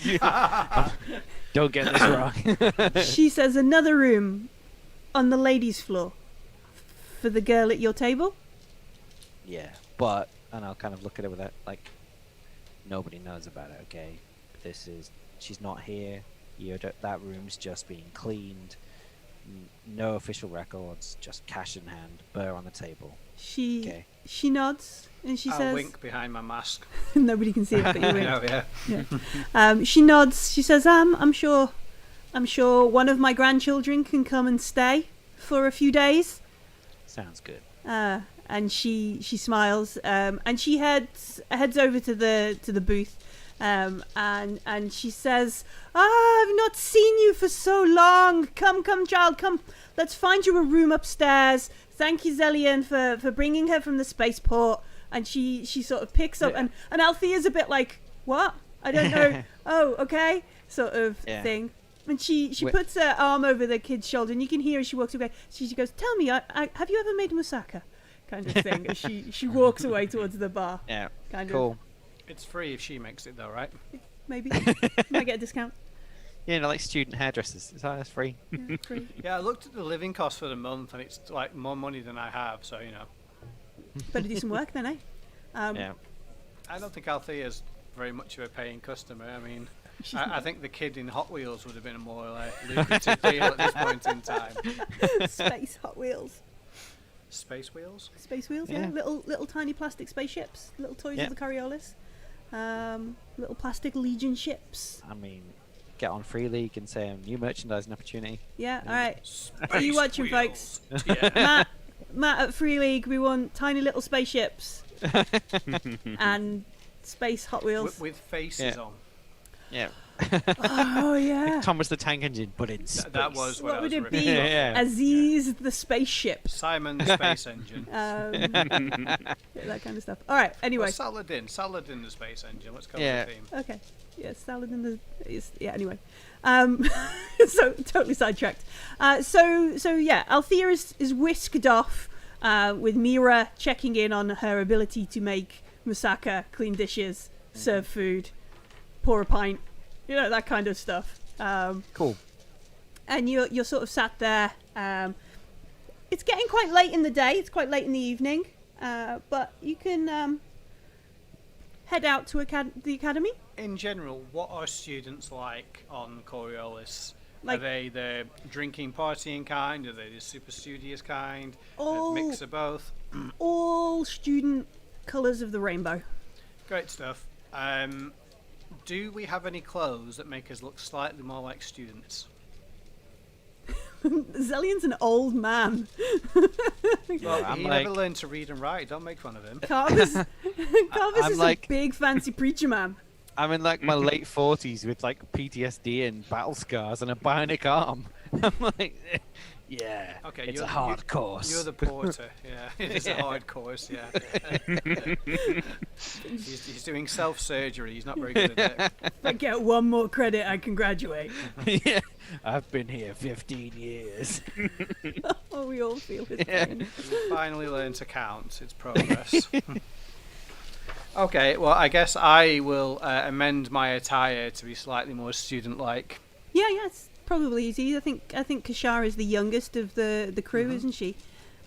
don't get this wrong. she says, another room on the ladies' floor for the girl at your table. Yeah, and I'll kind of look at it with that, like, nobody knows about it, okay? She's not here. That room's just being cleaned. No official records, just cash in hand, burr on the table. She nods and she I'll says, wink behind my mask. nobody can see it, but you wink. Oh, yeah. She nods. She says, I'm sure one of my grandchildren can come and stay for a few days. Sounds good. And she smiles. And she heads over to the booth. And she says, I've not seen you for so long. Come, child, come. Let's find you a room upstairs. Thank you, Xellian, for bringing her from the spaceport. And she sort of picks up, and Althea's a bit like, what? I don't know. Oh, okay, sort of thing. And she puts her arm over the kid's shoulder, and you can hear as she walks away. She goes, tell me, have you ever made mousakka? Kind of thing. As she walks away towards the bar. Yeah, kind cool. of. It's free if she makes it, though, right? Maybe. Might get a discount. Yeah, like student hairdressers. That's free. Yeah, free. Yeah, I looked at the living cost for the month, and it's like more money than I have, so, you know. Better do some work then, eh? Yeah. I don't think Althea's very much of a paying customer. I mean, I think the kid in Hot Wheels would have been a more lucrative deal at this point in time. Space Hot Wheels. Space Wheels? Space Wheels, yeah. Little tiny plastic spaceships. Little toys of the Coriolis. Little plastic Legion ships. I mean, get on Free League and say new merchandising opportunity. Yeah, alright. Space Are you watching, Wheels. folks? Yeah. Matt at Free League, we want tiny little spaceships. And space Hot Wheels. With faces on. Yeah. Oh, yeah. Thomas the Tank Engine, but in space. That was What I would was it be? Yeah. Aziz the spaceship. Simon the Space Engine. That kind of stuff. Alright, anyway. Well, Saladin the Space Engine. Let's go Yeah. with the theme. Okay. Yeah, salad in the anyway. So totally sidetracked. So yeah, Althea is whisked off with Mira checking in on her ability to make mousakka, clean dishes, serve food, pour a pint, that kind of stuff. Cool. And you're sort of sat there. It's getting quite late in the day. It's quite late in the evening. But you can head out to the academy. In general, what are students like on Coriolis? Like- Are they the drinking, partying kind? Are they the super studious kind? All- A mix of both? All student colours of the rainbow. Great stuff. Do we have any clothes that make us look slightly more like students? Xellian's an old man. Well, I'm he like- never learned to read and write. Don't make fun of him. Karvus I'm is like- a big fancy preacher man. I'm in like my late 40s with like PTSD and battle scars and a bionic arm. I'm like, yeah, Okay, it's a hard course. You're the porter. Yeah, it is a hard course. Yeah. He's doing self-surgery. He's not very good at it. If I get one more credit, I can graduate. Yeah, I've been here 15 years. Oh, we all feel his Yeah. pain. Finally learn to count. It's progress. Okay, well, I guess I will amend my attire to be slightly more student-like. Yeah, it's probably easy. I think Kashar is the youngest of the crew, isn't she?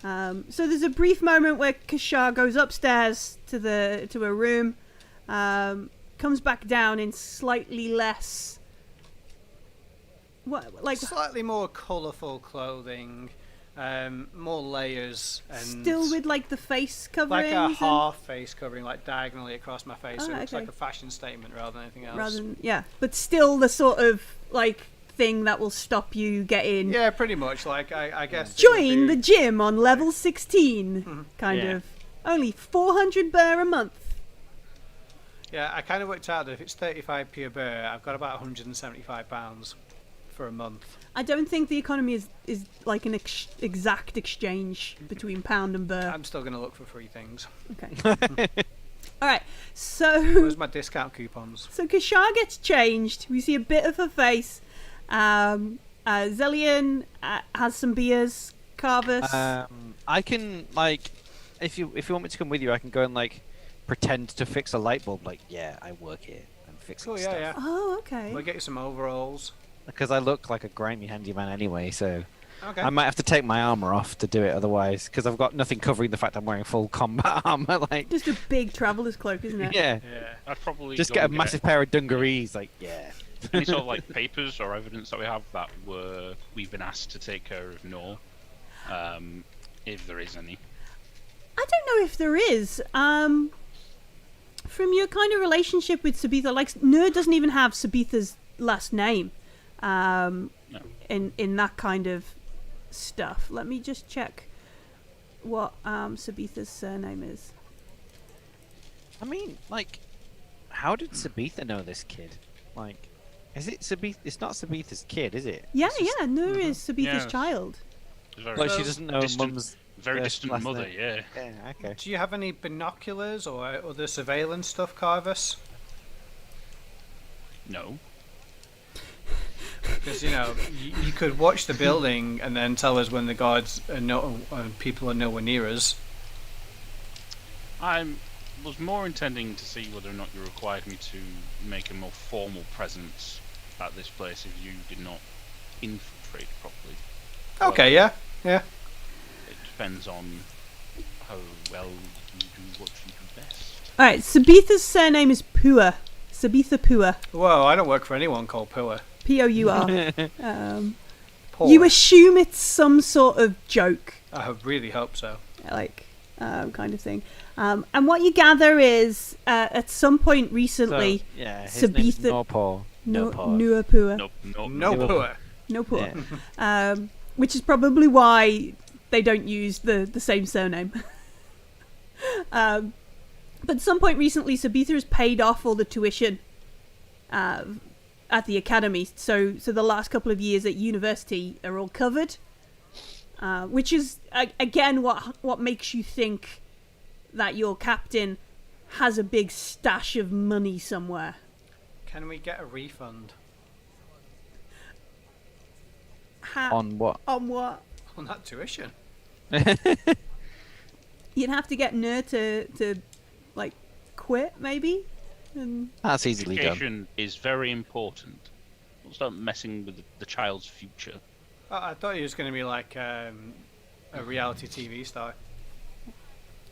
So there's a brief moment where Kashar goes upstairs to her room, comes back down in slightly less. Slightly more colourful clothing, more layers, and still with like the face covering. like a half face covering, like diagonally across my face, so it looks okay. like a fashion statement rather than anything else. Rather than, but still the sort of like thing that will stop you getting. Yeah, pretty much. Like I guess. Join the gym on level 16, kind Yeah. of. Only 400 burr a month. Yeah, I kind of worked out that if it's 35p a burr, I've got about £175 for a month. I don't think the economy is like an exact exchange between pound and burr. I'm still going to look for free things. Okay. All right. So Where's my discount coupons? so Kashar gets changed. We see a bit of her face. Xellian has some beers. Karvus. I can like, if you want me to come with you, I can go and like pretend to fix a light bulb. Like, yeah, I work here. I'm fixing Oh, yeah, stuff. yeah. Oh, okay. We'll get you some overalls. Because I look like a grimy handyman anyway, so Okay. I might have to take my armor off to do it otherwise. Because I've got nothing covering the fact I'm wearing full combat armor. Like, Just a big traveller's cloak, isn't it? yeah, Yeah. I'd probably just go get a and massive pair of dungarees. Like, yeah. any sort of like papers or evidence that we have that we've been asked to take care of Nor, if there is any. I don't know if there is. From your kind of relationship with Sabitha, like Nur doesn't even have Sabitha's last name. No. In that kind of stuff. Let me just check what Sabitha's surname is. I mean, like, how did Sabitha know this kid? Like, is it Sabitha? It's not Sabitha's kid, is it? Yeah, It's just- yeah, Nur is Sabitha's Yeah. child. Very, Like, she doesn't know distant- mum's very first distant last mother, name. yeah. Yeah, okay. Do you have any binoculars or other surveillance stuff, Karvus? No. Because you could watch the building and then tell us when the guards and people are nowhere near us. I was more intending to see whether or not you required me to make a more formal presence at this place if you did not infiltrate properly. Okay, yeah. It depends on how well you do what you do best. All right, Sabitha's surname is Pua. Sabitha Pua. Whoa, I don't work for anyone called Pua. P-O-U-R. Poor. You assume it's some sort of joke, I really hope so. like kind of thing. And what you gather is at some point recently, So, yeah, his name's Sabitha Norpaw. Nua Pua. No. No Pua. No Pua. Which is probably why they don't use the same surname. But at some point recently, Sabitha has paid off all the tuition at the academy. So the last couple of years at university are all covered. Which is, again, what makes you think that your captain has a big stash of money somewhere. Can we get a refund On what? On what? on that tuition? You'd have to get Nur to like quit, maybe. And That's easily done. Education is very important. Don't start messing with the child's future. I thought he was going to be like a reality TV star.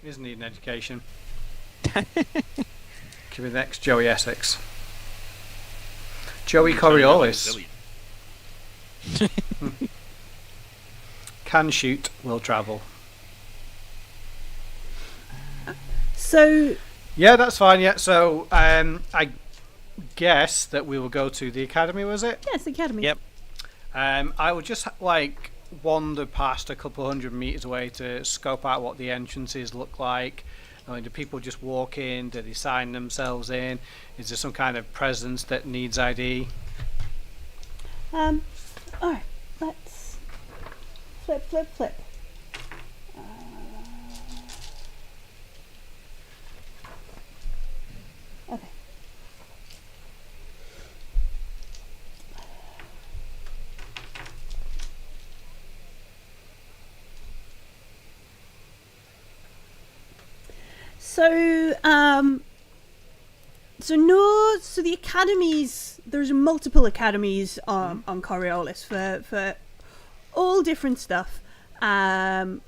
He doesn't need an education. Could be the next Joey Essex. Joey Coriolis. Can shoot, will travel. so Yeah, that's fine. Yeah, so I guess that we will go to the academy. Was it? yes, academy. Yep. I will just like wander past a couple hundred meters away to scope out what the entrances look like. I mean, do people just walk in? Do they sign themselves in? Is there some kind of presence that needs ID? Alright. let's flip. Okay. So the academies, there's multiple academies on Coriolis for all different stuff, and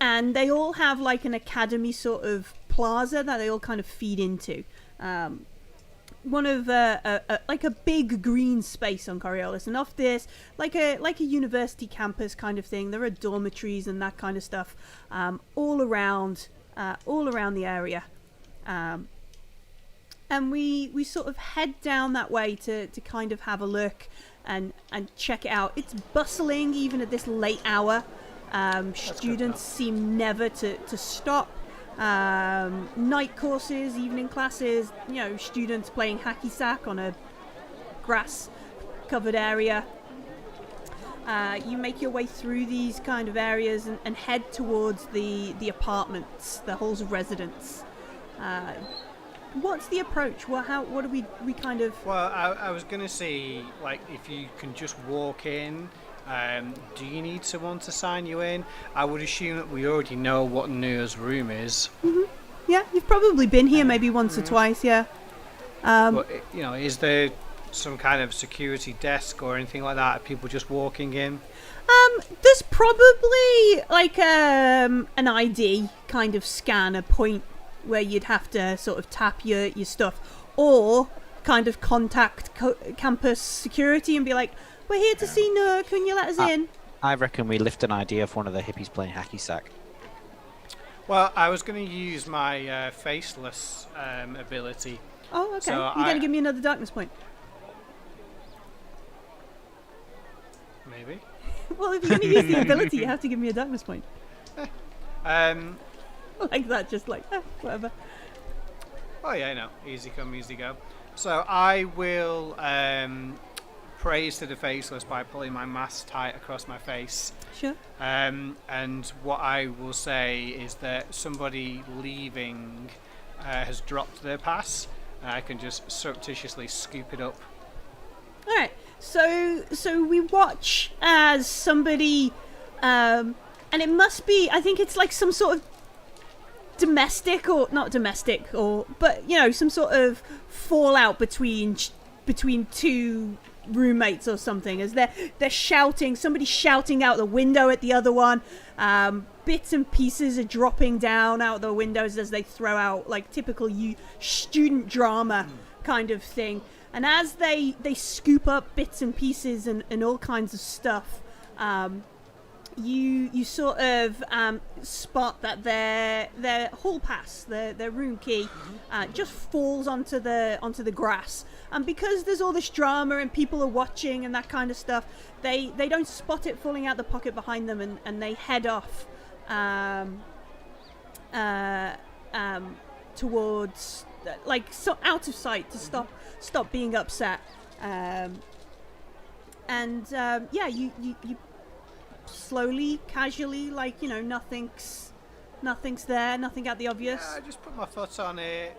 they all have like an academy sort of plaza that they all kind of feed into. One of like a big green space on Coriolis, and off this like a university campus kind of thing. There are dormitories and that kind of stuff all around the area. And we sort of head down that way to kind of have a look and check it out. It's bustling even at this late hour. Students seem never to stop. Night courses, evening classes, students playing hacky sack on a grass covered area. You make your way through these kind of areas and head towards the apartments, the halls of residence. What's the approach? What do we kind of... Well, I was going to say, like, if you can just walk in, do you need someone to sign you in? I would assume that we already know what Nur's room is. Mm-hmm. Yeah, you've probably been here maybe once or twice, yeah. But, is there some kind of security desk or anything like that? Are people just walking in? There's probably, like, an ID kind of scanner point where you'd have to sort of tap your stuff, or kind of contact campus security and be like, we're here to see Nur, can you let us in? I reckon we lift an idea of one of the hippies playing hacky sack. Well, I was going to use my faceless ability. Oh, okay. So You're going to give me another darkness point. Maybe. Well, if you're going to use the ability, you have to give me a darkness point. Like that, just like, whatever. Oh yeah, no. Easy come, easy go. So I will praise to the faceless by pulling my mask tight across my face. Sure. And what I will say is that somebody leaving has dropped their pass, and I can just surreptitiously scoop it up. Alright, so we watch as somebody, and it must be, I think it's like some sort of domestic, or not domestic, but some sort of fallout between two roommates or something, as they're shouting, somebody's shouting out the window at the other one. Bits and pieces are dropping down out the windows as they throw out, like, typical student drama kind of thing. And as they scoop up bits and pieces and all kinds of stuff, you sort of spot that their hall pass, their room key, just falls onto the grass. And because there's all this drama and people are watching and that kind of stuff, they don't spot it falling out the pocket behind them, and they head off towards, like, out of sight to stop being upset. You slowly, casually, like, nothing's there, nothing out the obvious. I just put my foot on it,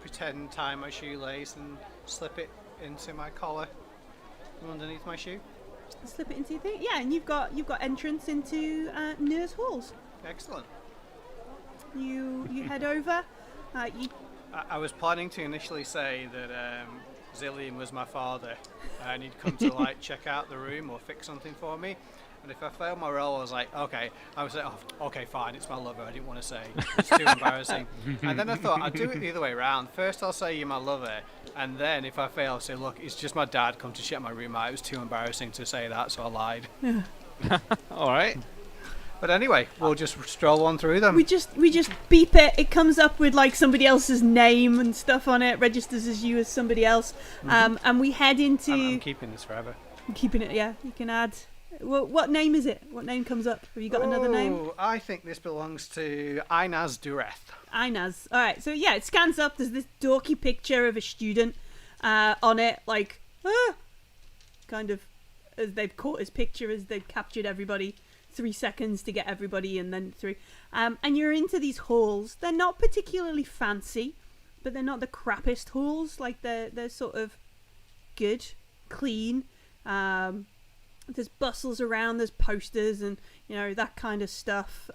pretend tie my shoelace and slip it into my collar from underneath my shoe. Slip it into your thing, yeah, and you've got entrance into Nur's halls. Excellent. You head over. I was planning to initially say that Xellian was my father, and he'd come to like check out the room or fix something for me. And if I failed my role, I was like, okay. I was like, oh, okay, fine, it's my lover. I didn't want to say. It's too embarrassing. And then I thought I'd do it the other way around. First, I'll say you're my lover, and then if I fail, I'll say, look, it's just my dad come to check my room out. It was too embarrassing to say that, so I lied. Yeah. All right. But anyway, we'll just stroll on through them. We just beep it. It comes up with like somebody else's name and stuff on it. Registers as you as somebody else. And we head into. I'm keeping this forever. Keeping it, yeah. You can add. What name is it? What name comes up? Have you got another name? I think this belongs to Inaz Dureth. Inaz. All right. So yeah, it scans up. There's this dorky picture of a student on it, like kind of as they've caught his picture, as they've captured everybody. 3 seconds to get everybody, and then 3. And you're into these halls. They're not particularly fancy, but they're not the crappiest halls. Like they're sort of good, clean. There's bustles around. There's posters and that kind of stuff.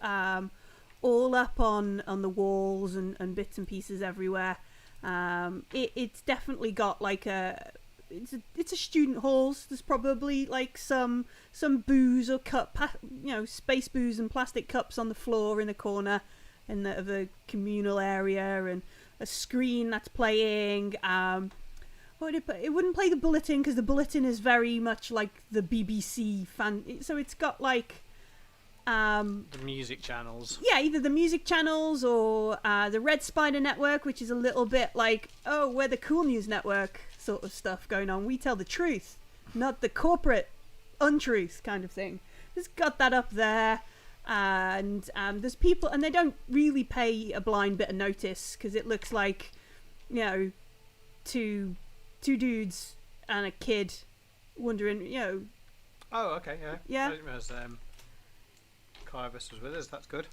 All up on the walls and bits and pieces everywhere. It's definitely got like it's a student halls. There's probably like some booze or space booze and plastic cups on the floor in a corner of a communal area, and a screen that's playing. It wouldn't play the bulletin because the bulletin is very much like the BBC fan. So it's got like the music channels. Yeah, either the music channels or the Red Spider Network, which is a little bit like, we're the cool news network sort of stuff going on. We tell the truth, not the corporate untruth kind of thing. It's got that up there. And there's people, and they don't really pay a blind bit of notice because it looks like, two dudes and a kid wondering, Oh, okay, yeah. Yeah. I didn't realise Karvus was with us. That's good.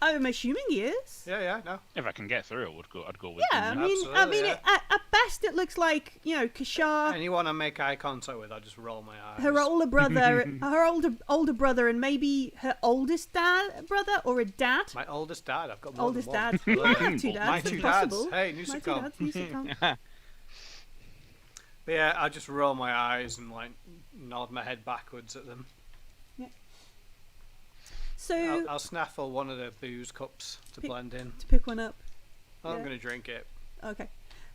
I'm assuming he is. Yeah, no. If I can get through, I'd go with Yeah, him. I mean, yeah. at best it looks like Kashar, Anyone I make eye contact with, I just roll my eyes. her older brother, and maybe her oldest brother or a dad. My oldest dad. I've got more Oldest than one. dad. You might have two dads. My it's two possible. dads. Hey, new My two sitcom. dads, new sitcom. But yeah, I just roll my eyes and like nod my head backwards at them. So I'll snaffle one of the booze cups to blend in. to pick one up. I'm Yeah. going to drink it. Okay,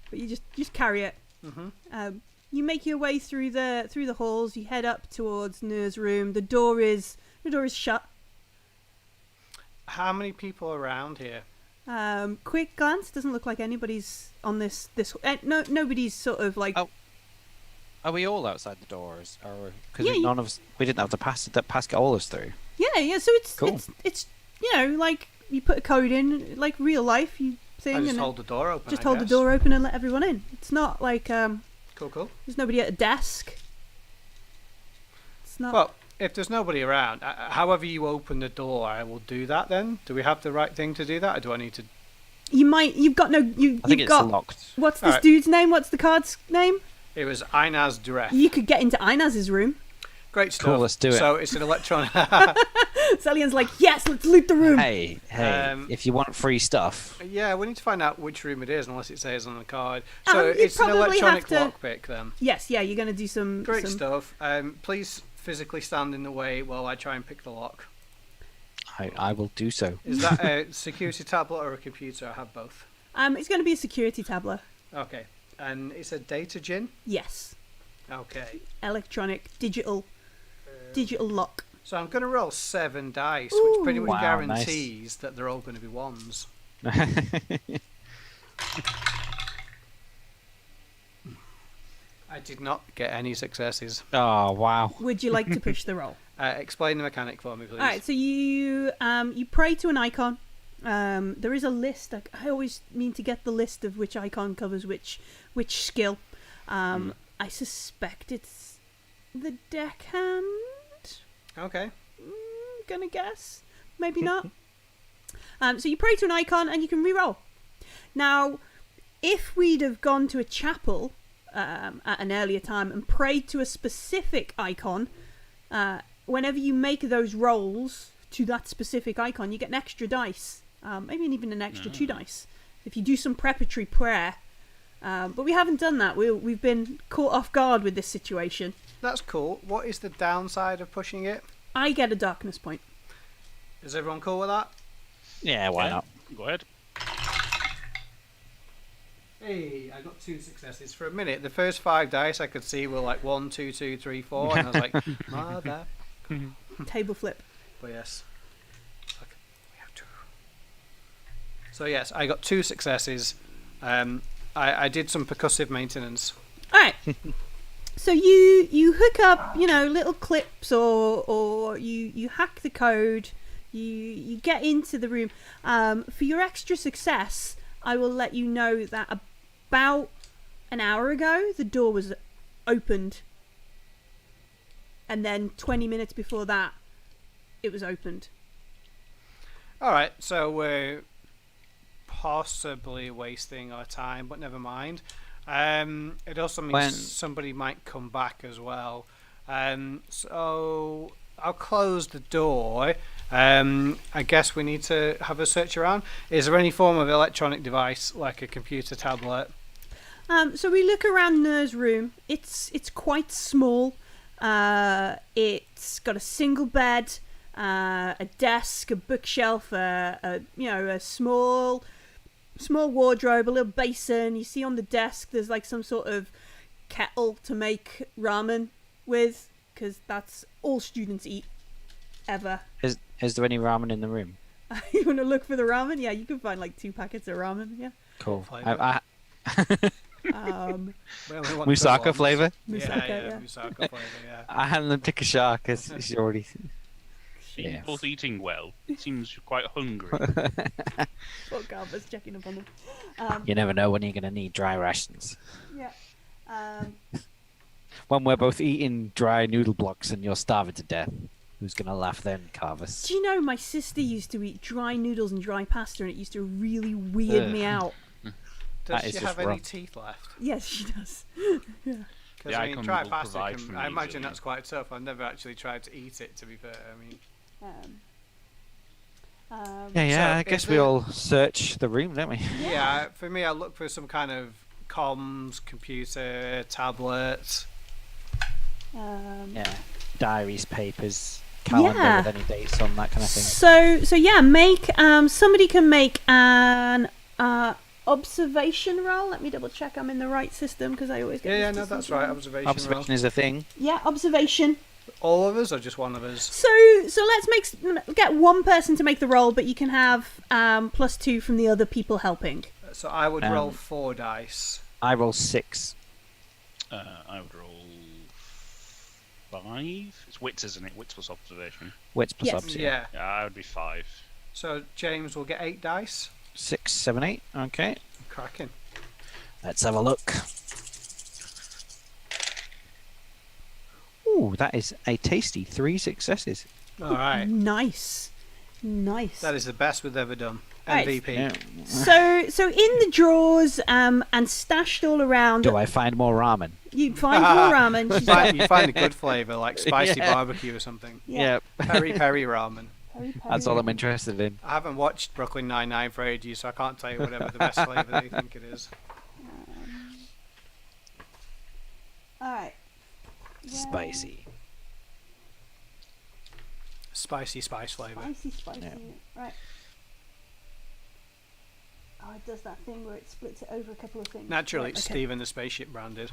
but you just carry it. Mm-hmm. You make your way through the halls. You head up towards Nur's room. The door is shut. How many people are around here? Quick glance, doesn't look like anybody's on this. No, nobody's sort of like. Oh. Are we all outside the doors, or because Yeah, none of us, we didn't have to pass get all us through? Yeah. So it's Cool. it's like you put a code in, like real life thing, I just and hold the door open. just I hold the guess. door open and let everyone in. It's not like Cool. there's nobody at a desk. It's not. Well, if there's nobody around, however you open the door, I will do that then. Do we have the right thing to do that, or do I need to... You've got no. I think You've it's got. locked. What's this Alright. dude's name? What's the card's name? It was Inaz Duref. You could get into Inaz's room. Great stuff. Cool, let's do it. So it's an electronic... Xellian's like, yes, let's loot the room. Hey, if you want free stuff, Yeah, we need to find out which room it is, unless it says on the card. Oh, So you'd it's an probably electronic have lockpick then. Yes, yeah, you're going to do some. Great some... stuff. Please physically stand in the way while I try and pick the lock. I will do so. Is that a security tablet or a computer? I have both. It's going to be a security tablet. Okay. And it's a data gin? Yes, Okay. electronic, digital lock. So I'm going to roll 7 dice, Ooh. which pretty much Wow, guarantees that they're all going to be ones. I did not get any successes. Oh wow! Would you like to push the roll? Explain the mechanic for me, please. All right, so you pray to an icon. There is a list. I always mean to get the list of which icon covers which skill. I suspect it's the deckhand. Okay. Gonna guess, maybe not. So you pray to an icon and you can re-roll. Now, if we'd have gone to a chapel at an earlier time and prayed to a specific icon, whenever you make those rolls to that specific icon, you get an extra dice, maybe even an extra 2 dice if you do some preparatory prayer. But we haven't done that. We've been caught off guard with this situation. That's cool. What is the downside of pushing it? I get a darkness point. Is everyone cool with that? Yeah, why not? Go ahead. Hey, I got 2 successes. For a minute, the first 5 dice I could see were like 1, 2, 2, 3, 4, and I was like, mother. Table flip. But yes. Okay, we have 2. So yes, I got 2 successes. I did some percussive maintenance. All right. So you hook up, little clips, or you hack the code. You get into the room. For your extra success, I will let you know that about an hour ago the door was opened. and then 20 minutes before that, it was opened. All right, so we're possibly wasting our time, but never mind. It also means somebody might come back as well. So I'll close the door. I guess we need to have a search around. Is there any form of electronic device, like a computer tablet? So we look around Nur's room. It's quite small. It's got a single bed, a desk, a bookshelf, a small wardrobe, a little basin. You see on the desk there's like some sort of kettle to make ramen with, because that's all students eat ever. Is there any ramen in the room? You want to look for the ramen? Yeah, you can find like 2 packets of ramen. Yeah. Cool. Mousakka flavor. Mousakka flavor. Yeah. I had them take a shark because she's already. She's both eating well. Seems quite hungry. Poor Karvus checking up on them. You never know when you're going to need dry rations. Yeah. When we're both eating dry noodle blocks and you're starving to death, who's going to laugh then, Karvus? Do you know my sister used to eat dry noodles and dry pasta, and it used to really weird me out. Does she have any teeth left? Yes, she does. Yeah. Because I mean, dry pasta, I imagine that's quite tough. I've never actually tried to eat it, to be fair. I mean. I guess we all search the room, don't we? Yeah, for me, I look for some kind of comms, computer, tablet. Diaries, papers, calendar with any dates on, that kind of thing. So make somebody can make an observation roll. Let me double check I'm in the right system, because I always get that's right. Observation roll. Is a thing. Yeah, observation. All of us or just one of us? So let's get one person to make the roll, but you can have +2 from the other people helping. So I would roll 4 dice. I roll 6. I would roll 5. It's wits, isn't it? Wits plus observation. Wits plus observation. Yeah. I would be 5. So James will get 8 dice. 6, 7, 8. Okay. Cracking. Let's have a look. Ooh, that is a tasty 3 successes. All right. Nice. That is the best we've ever done. MVP. Right. Yeah. So in the drawers and stashed all around. Do I find more ramen? You find more ramen. You find a good flavour, like spicy barbecue or something. Yeah. Peri ramen. That's all I'm interested in. I haven't watched Brooklyn Nine-Nine for ages, so I can't tell you whatever the best flavour they think it is. Alright. Spicy. Spicy spice flavour. Spicy. Yeah. Right. Oh, it does that thing where it splits it over a couple of things. Naturally, it's Steven the Spaceship branded.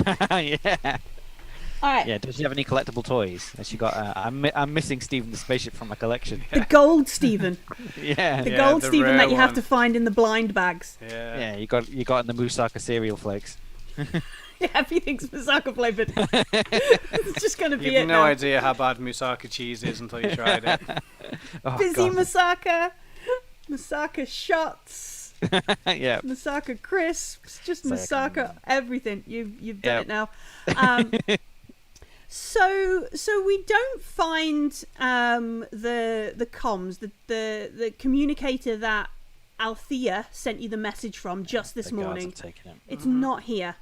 Yeah. Alright. Yeah, does she have any collectible toys? Has she got? I'm missing Steven the Spaceship from my collection. The gold Steven. Yeah. The gold Steven that you have to find in the blind bags. Yeah. Yeah, you got in the Mousakka cereal flakes. Yeah, everything's Mousakka flavoured. It's just going to be it. You have no idea how bad Mousakka cheese is until you tried it. Busy Mousakka. Mousakka shots. Yeah. Mousakka crisps. Just Mousakka everything. You've done it now. So we don't find the comms, the communicator that Althea sent you the message from just this morning. It's not here.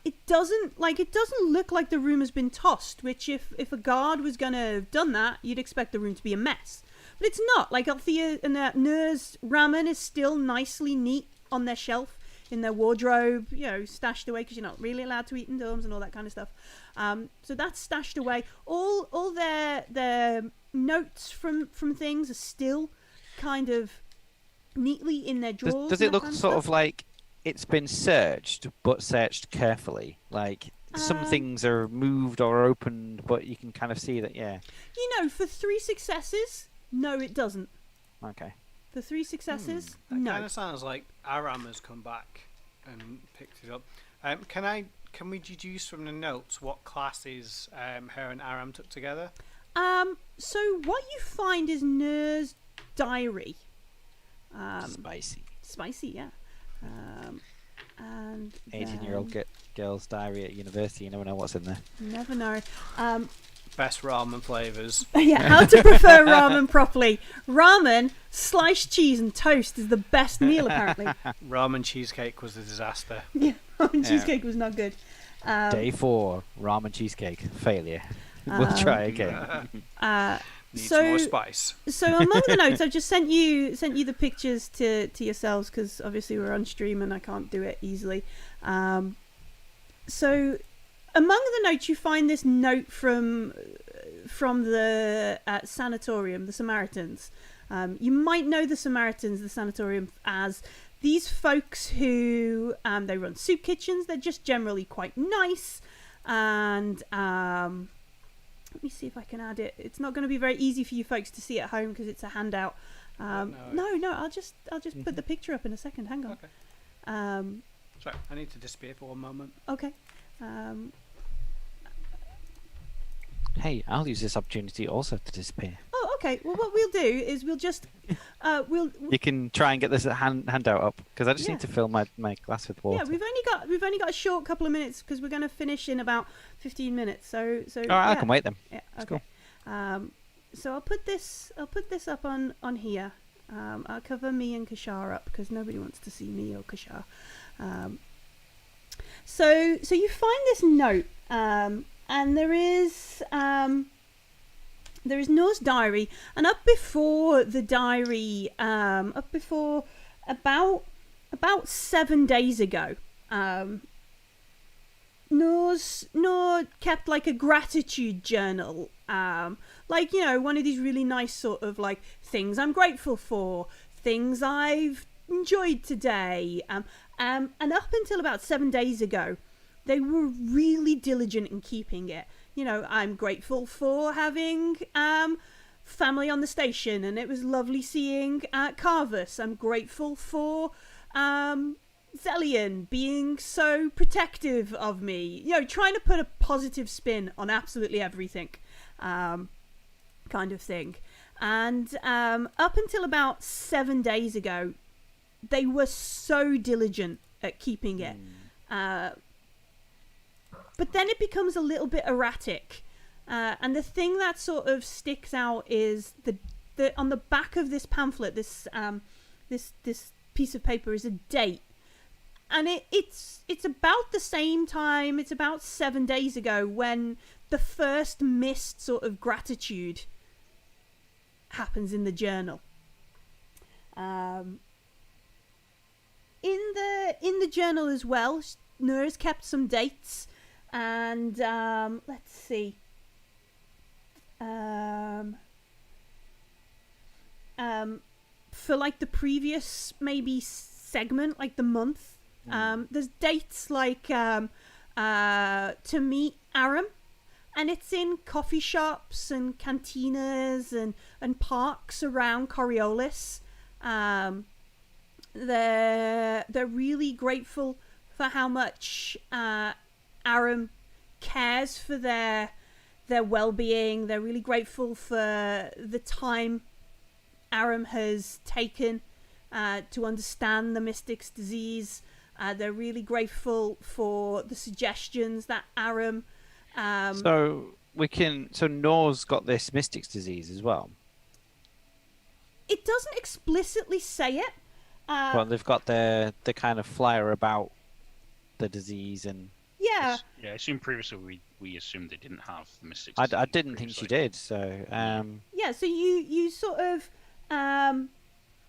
It doesn't look like the room has been tossed, which if a guard was going to have done that, you'd expect the room to be a mess. But it's not. Like Althea and Nur's ramen is still nicely neat on their shelf in their wardrobe, stashed away, because you're not really allowed to eat in dorms and all that kind of stuff. So that's stashed away. All their notes from things are still kind of neatly in their drawers. Does it look sort of like it's been searched, but searched carefully? Like some things are moved or opened, but you can kind of see that, for 3 successes, no, it doesn't. Okay. For 3 successes, that no. kind of sounds like Aram has come back and picked it up. Can we deduce from the notes what classes her and Aram took together? So what you find is Nur's diary. Spicy. Spicy, yeah. And 18-year-old girl's diary at university. You never know what's in there. Never know. Best ramen flavors. Yeah, how to prefer ramen properly. Ramen, sliced cheese and toast is the best meal, apparently. Ramen cheesecake was a disaster. Yeah, ramen cheesecake was not good. Day 4, ramen cheesecake failure. We'll try again. Needs So- more spice. So among the notes, I've just sent you the pictures to yourselves because obviously we're on stream and I can't do it easily. So among the notes, you find this note from the sanatorium, the Samaritans. You might know the Samaritans, the sanatorium, as these folks who they run soup kitchens. They're just generally quite nice, and let me see if I can add it. It's not going to be very easy for you folks to see at home because it's a handout. No, I'll just put the picture up in a second. Hang on. Okay. Sorry, I need to disappear for one moment. Okay. Hey, I'll use this opportunity also to disappear. Oh, okay. Well, what we'll do is we'll just You can try and get this handout up because I just Yeah. need to fill my glass with water. yeah, we've only got a short couple of minutes because we're going to finish in about 15 minutes. So All right, yeah. I can wait then. Yeah, That's okay. So I'll put this up on here. I'll cover me and Kashar up because nobody wants to see me or Kashar. So you find this note, and there is Noah's diary, and up before the diary, up before about 7 days ago, Noah kept like a gratitude journal, like, you know, one of these really nice sort of like things I'm grateful for, things I've enjoyed today, and up until about 7 days ago, they were really diligent in keeping it. You know, I'm grateful for having family on the station, and it was lovely seeing Karvus. I'm grateful for Xellian being so protective of me. You know, trying to put a positive spin on absolutely everything, kind of thing. And up until about 7 days ago, they were so diligent at keeping it. But then it becomes a little bit erratic. And the thing that sort of sticks out is the on the back of this pamphlet, this piece of paper is a date. And it's about the same time, it's about 7 days ago when the first missed sort of gratitude happens in the journal. In the journal as well, Nora's kept some dates, and let's see. For like the previous maybe segment, like the month, there's dates like to meet Aram, and it's in coffee shops and cantinas and parks around Coriolis. They're really grateful for how much Aram cares for their well-being. They're really grateful for the time Aram has taken to understand the Mystic's disease. They're really grateful for the suggestions that Aram. So Nor's got this Mystic's disease as well. It doesn't explicitly say it. Well, they've got the kind of flyer about the disease and. Yeah. Yeah, I assume previously we assumed they didn't have the Mystics. I didn't think she did, so. Yeah, so you sort of.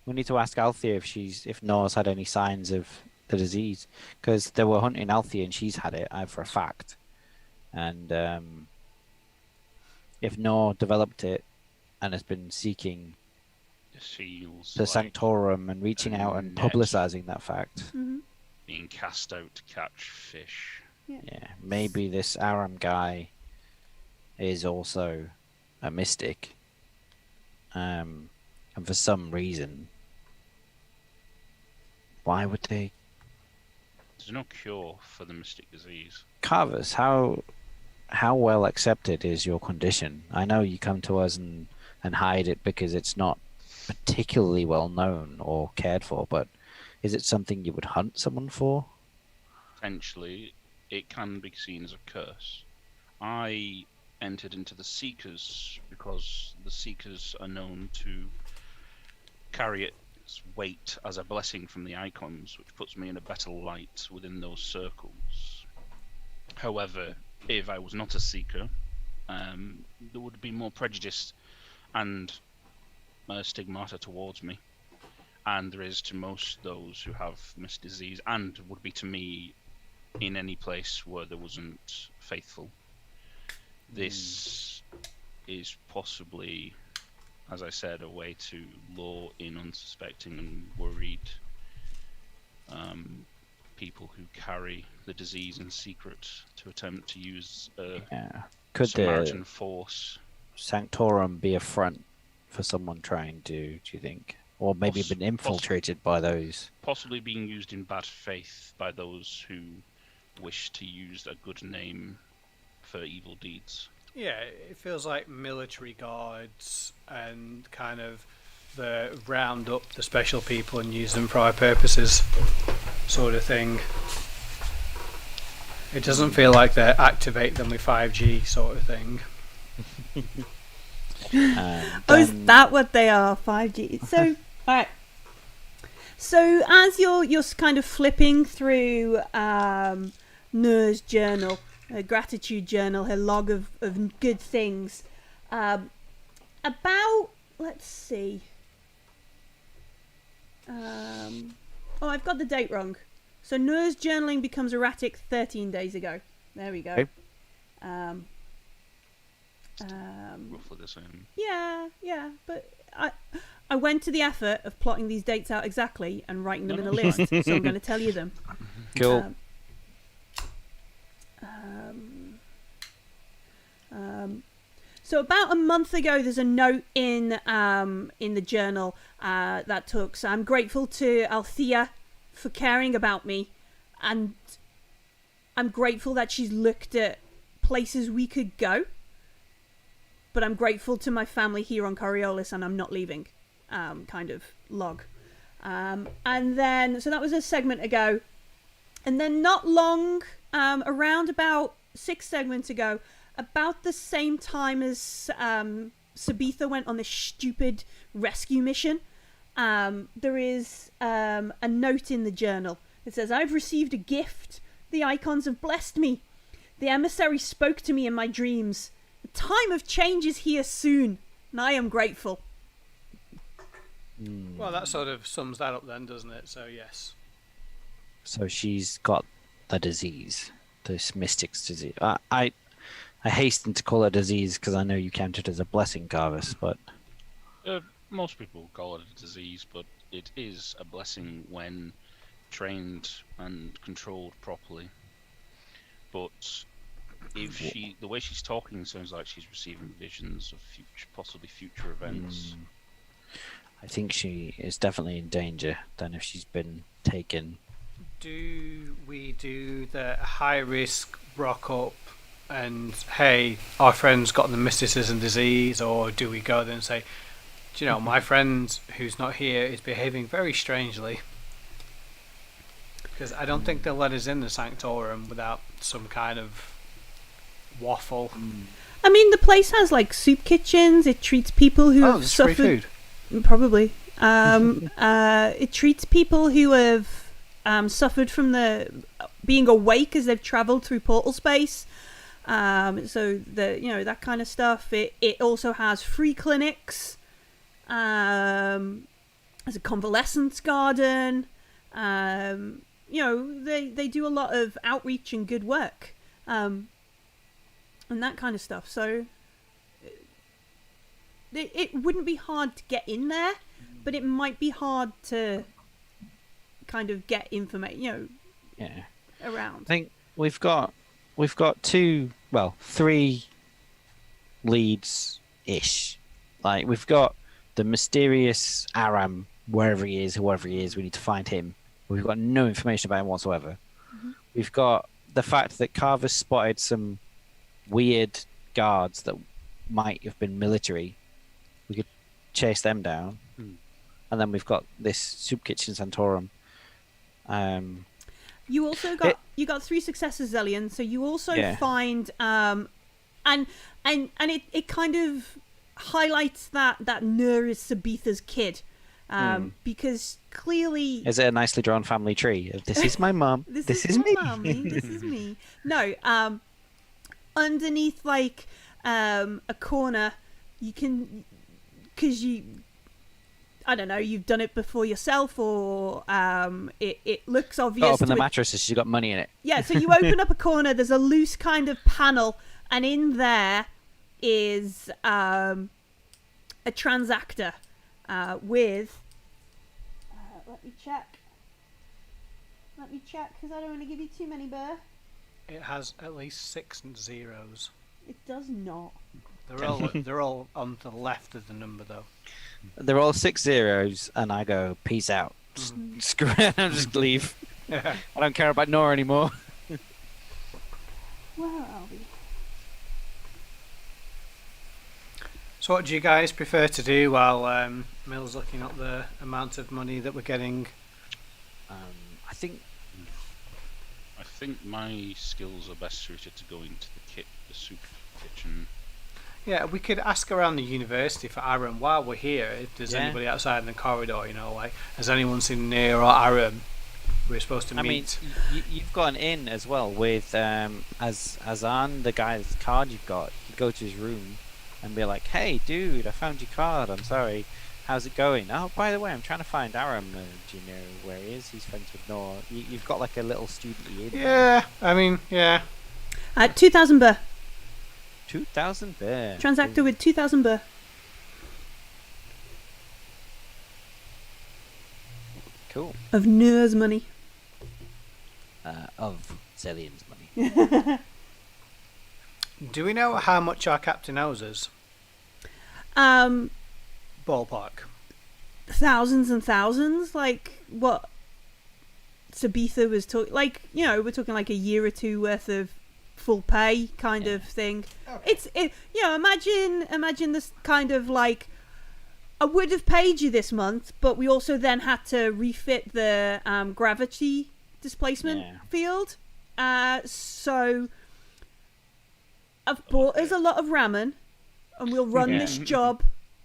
We need to ask Althea if Nor's had any signs of the disease, because they were hunting Althea and she's had it, for a fact. And if Nor developed it and has been seeking the seals, the Sanctorum and reaching out and publicising that fact. Mm-hmm. Being cast out to catch fish. Yeah, maybe this Aram guy is also a mystic. And for some reason, why would they? There's no cure for the mystic disease. Karvus, how well accepted is your condition? I know you come to us and hide it because it's not particularly well known or cared for, but is it something you would hunt someone for? Potentially. it can be seen as a curse. I entered into the Seekers because the Seekers are known to carry its weight as a blessing from the icons, which puts me in a better light within those circles. However, if I was not a Seeker, there would be more prejudice and stigmata towards me, and there is to most those who have this disease, and would be to me in any place where there wasn't faithful. This is possibly, as I said, a way to lure in unsuspecting and worried people who carry the disease in secret to attempt to use Could Samaritan the force. Sanctorum be a front for someone trying to, do you think? Or maybe been infiltrated by those? Possibly being used in bad faith by those who wish to use a good name for evil deeds. Yeah, it feels like military guards and kind of the round up the special people and use them for our purposes sort of thing. It doesn't feel like they activate them with 5G sort of thing. Is that what they are? 5G. So, alright. So as you're kind of flipping through Nur's journal, her gratitude journal, her log of good things, about, let's see. I've got the date wrong. So Nur's journaling becomes erratic 13 days ago. There we go. Okay. Roughly the same. Yeah, but I went to the effort of plotting these dates out exactly and writing them in a list, so I'm going to tell you them. Cool. So about a month ago, there's a note in the journal that took. So I'm grateful to Althea for caring about me, and I'm grateful that she's looked at places we could go. But I'm grateful to my family here on Coriolis, and I'm not leaving. Kind of log. And then, so that was a segment ago, and then not long, around about 6 segments ago, about the same time as Sabitha went on this stupid rescue mission, there is a note in the journal. It says, "I've received a gift. The icons have blessed me. The emissary spoke to me in my dreams. The time of change is here soon, and I am grateful." Well, that sort of sums that up then, doesn't it? So, yes. So she's got the disease, this mystic's disease. I hasten to call it a disease because I know you count it as a blessing, Karvus, but... Most people call it a disease, but it is a blessing when trained and controlled properly. But if the way she's talking sounds like she's receiving visions of possibly future events. I think she is definitely in danger than if she's been taken. Do we do the high risk rock up and, hey, our friend's got the mysticism disease, or do we go there and say, do you know, my friend who's not here is behaving very strangely? Because I don't think they'll let us in the Sanctorum without some kind of waffle. I mean, the place has like soup kitchens. It treats people who have suffered. Free food. Probably. It treats people who have suffered from being awake as they've travelled through portal space. So that kind of stuff. It also has free clinics. There's a convalescence garden. They do a lot of outreach and good work, and that kind of stuff. So it wouldn't be hard to get in there, but it might be hard to kind of get information, around. I think we've got 3 leads ish. Like we've got the mysterious Aram, whoever he is, we need to find him. We've got no information about him whatsoever. Mm-hmm. We've got the fact that Karvus spotted some weird guards that might have been military. We could chase them down. And then we've got this soup kitchen Santorum. You also got you got 3 successes, Xellian. So you also find and it kind of highlights that Nur is Sabitha's kid. Because clearly... Is it a nicely drawn family tree? This is my mum. This is me. Mommy. This is me. No, underneath like a corner, you can... Because I don't know, you've done it before yourself, or it looks obvious. Open the mattress so she's got money in it. Yeah, so you open up a corner, there's a loose kind of panel, and in there is a transactor. With let me check because I don't want to give you too many, Burr. It has at least 6 zeros. It does not. They're all on the left of the number though. They're all 6 zeros, and I go peace out. Screw it, I'll just leave. I don't care about Nora anymore. Where are we? So what do you guys prefer to do while Mill's looking up the amount of money that we're getting? I think my skills are best suited to go into the soup kitchen. Yeah, we could ask around the university for Aram while we're here. If there's anybody outside in the corridor, like, has anyone seen Nir or Aram? We're supposed to meet. I mean, you've got an in as well with Azan, the guy's card you've got. You go to his room and be like, "Hey, dude, I found your card. I'm sorry. How's it going? Oh, by the way, I'm trying to find Aram. Do you know where he is? He's friends with Nor." You've got like a little student in. Yeah, I mean, yeah. 2,000 Burr. 2,000 Burr. Transactor with 2,000 Burr. Cool. Of Nur's money. Of Xellian's money. Do we know how much our captain owes us? Ballpark. Thousands and thousands. Like what Sabitha was talking. Like, we're talking like a year or two worth of full pay kind of thing. Okay. Imagine this kind of like, I would have paid you this month, but we also then had to refit the gravity displacement field. So I've bought us a lot of ramen, and we'll run this job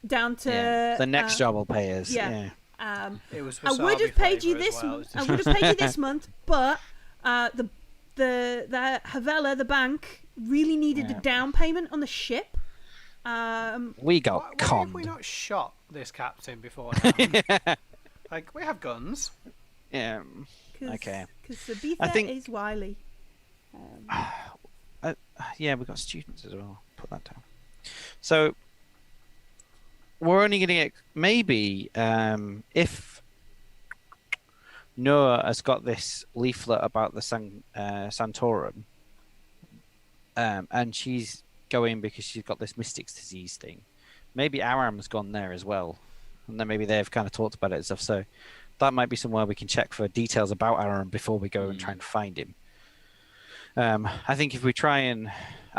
down to the next job will pay us. Yeah. It was I would have paid you this. I would have paid you this month, but the Havela, the bank, really needed a down payment on the ship. We got conned. Why have we not shot this captain before now? Like, we have guns. Yeah. Okay. Because Sabitha is wily. Yeah, we've got students as well. Put that down. So we're only going to get maybe if Noah has got this leaflet about the Santorum, and she's going because she's got this Mystic's disease thing. Maybe Aram's gone there as well, and then maybe they've kind of talked about it and stuff. So that might be somewhere we can check for details about Aram before we go and try and find him. I think if we try and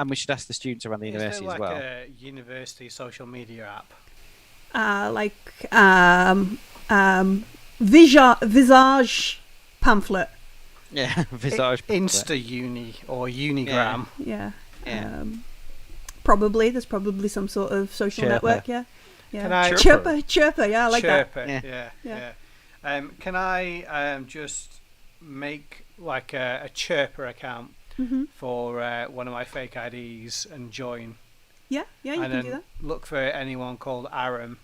we should ask the students around the university as well. Is there like a university social media app? Visage pamphlet. Yeah, Visage pamphlet. Insta-uni or Unigram. Yeah. Probably. There's probably some sort of social network, yeah. Chirper, yeah, I like that. Chirper, yeah. Can I just make like a Chirper account for one of my fake IDs and join? Yeah, you can do that. Look for anyone called Aram.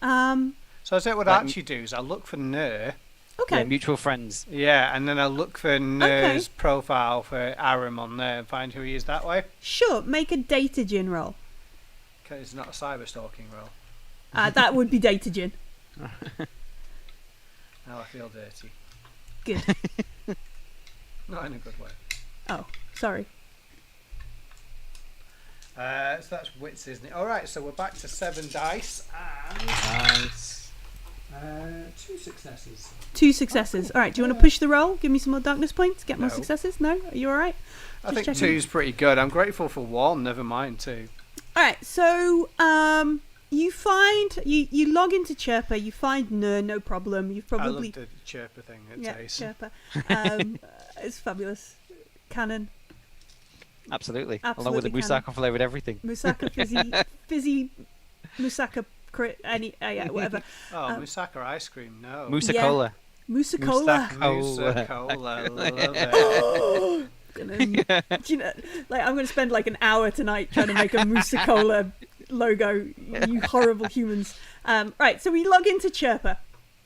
So I say what I actually do is I look for Nur. Okay. Yeah, mutual friends. Yeah, and then I look for Nur's profile for Aram on there and find who he is that way. Sure, make a datagen roll. Okay, it's not a cyber stalking roll. That would be datagen. Now I feel dirty. Good. Not in a good way. Oh, sorry. So that's wits, isn't it? Alright, so we're back to 7 dice and Nice. 2 successes. 2 successes. Alright, do you want to push the roll? Give me some more darkness points? Get more successes? No? Are you alright? I think 2's pretty good. I'm grateful for 1, never mind 2. Alright, so You find you log into Chirper. You find no problem. You've I probably love the chirper thing. Chirper. It's fabulous. Canon. Absolutely. Along Absolutely with the moussakka flavoured everything. Moussakka fizzy moussakka whatever. Moussakka ice cream. No. Moussa-cola. Moussa-cola. Moussa-cola. Love it. Oh, do you know, like I'm going to spend like an hour tonight trying to make a Moussa-cola logo. You horrible humans. Right, so we log into Chirper.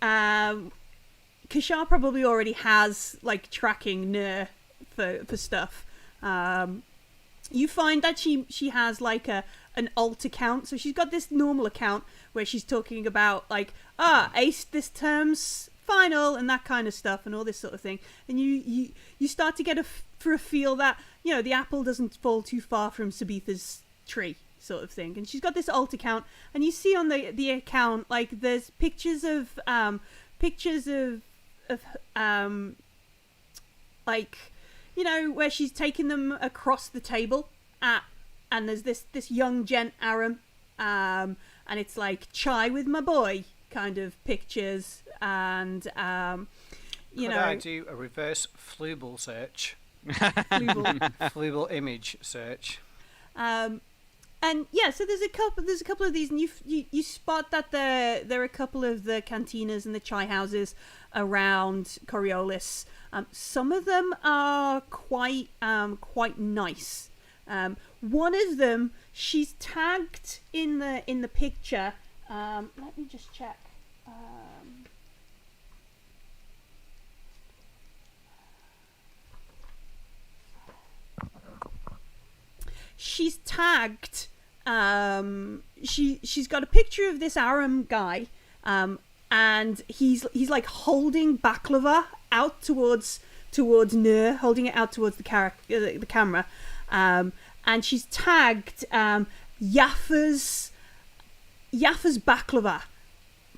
Kashar probably already has like tracking for stuff. You find that she has like an alt account, so she's got this normal account where she's talking about like aced this term's final and that kind of stuff and all this sort of thing, and you start to get a feel that the apple doesn't fall too far from Sabitha's tree sort of thing. And she's got this alt account, and you see on the account like there's pictures of like where she's taking them across the table and there's this young gent Aram, and it's like chai with my boy kind of pictures, and Could I do a reverse Flubel search? Flubel image search. And yeah, so there's a couple of these, and you spot that there are a couple of the cantinas and the chai houses around Coriolis. Some of them are quite nice. One of them, she's tagged in the picture. Let me just check. She's tagged. She's got a picture of this Aram guy, and he's like holding baklava out towards Nur, holding it out towards the camera, and she's tagged Yaffa's baklava,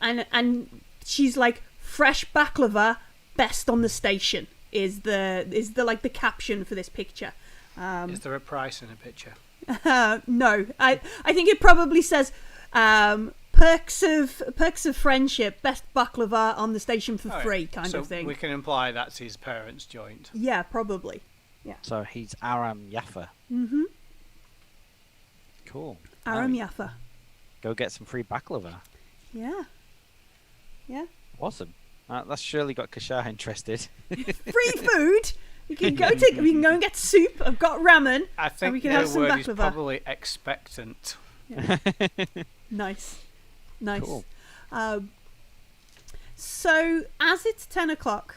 and she's like fresh baklava, best on the station is the like the caption for this picture. Is there a price in a picture? No, I think it probably says perks of friendship, best baklava on the station for free, kind of thing. We can imply that's his parents' joint. Yeah, probably. Yeah. So he's Aram Yaffa. Mhm. Cool. Aram Yaffa. Go get some free baklava. Yeah. Yeah. Awesome. That's surely got Kashar interested. Free food. We can go and get soup. I've got ramen. I think we can have the some word baklava. is probably expectant. Yeah. Nice. Cool. So as it's 10 o'clock,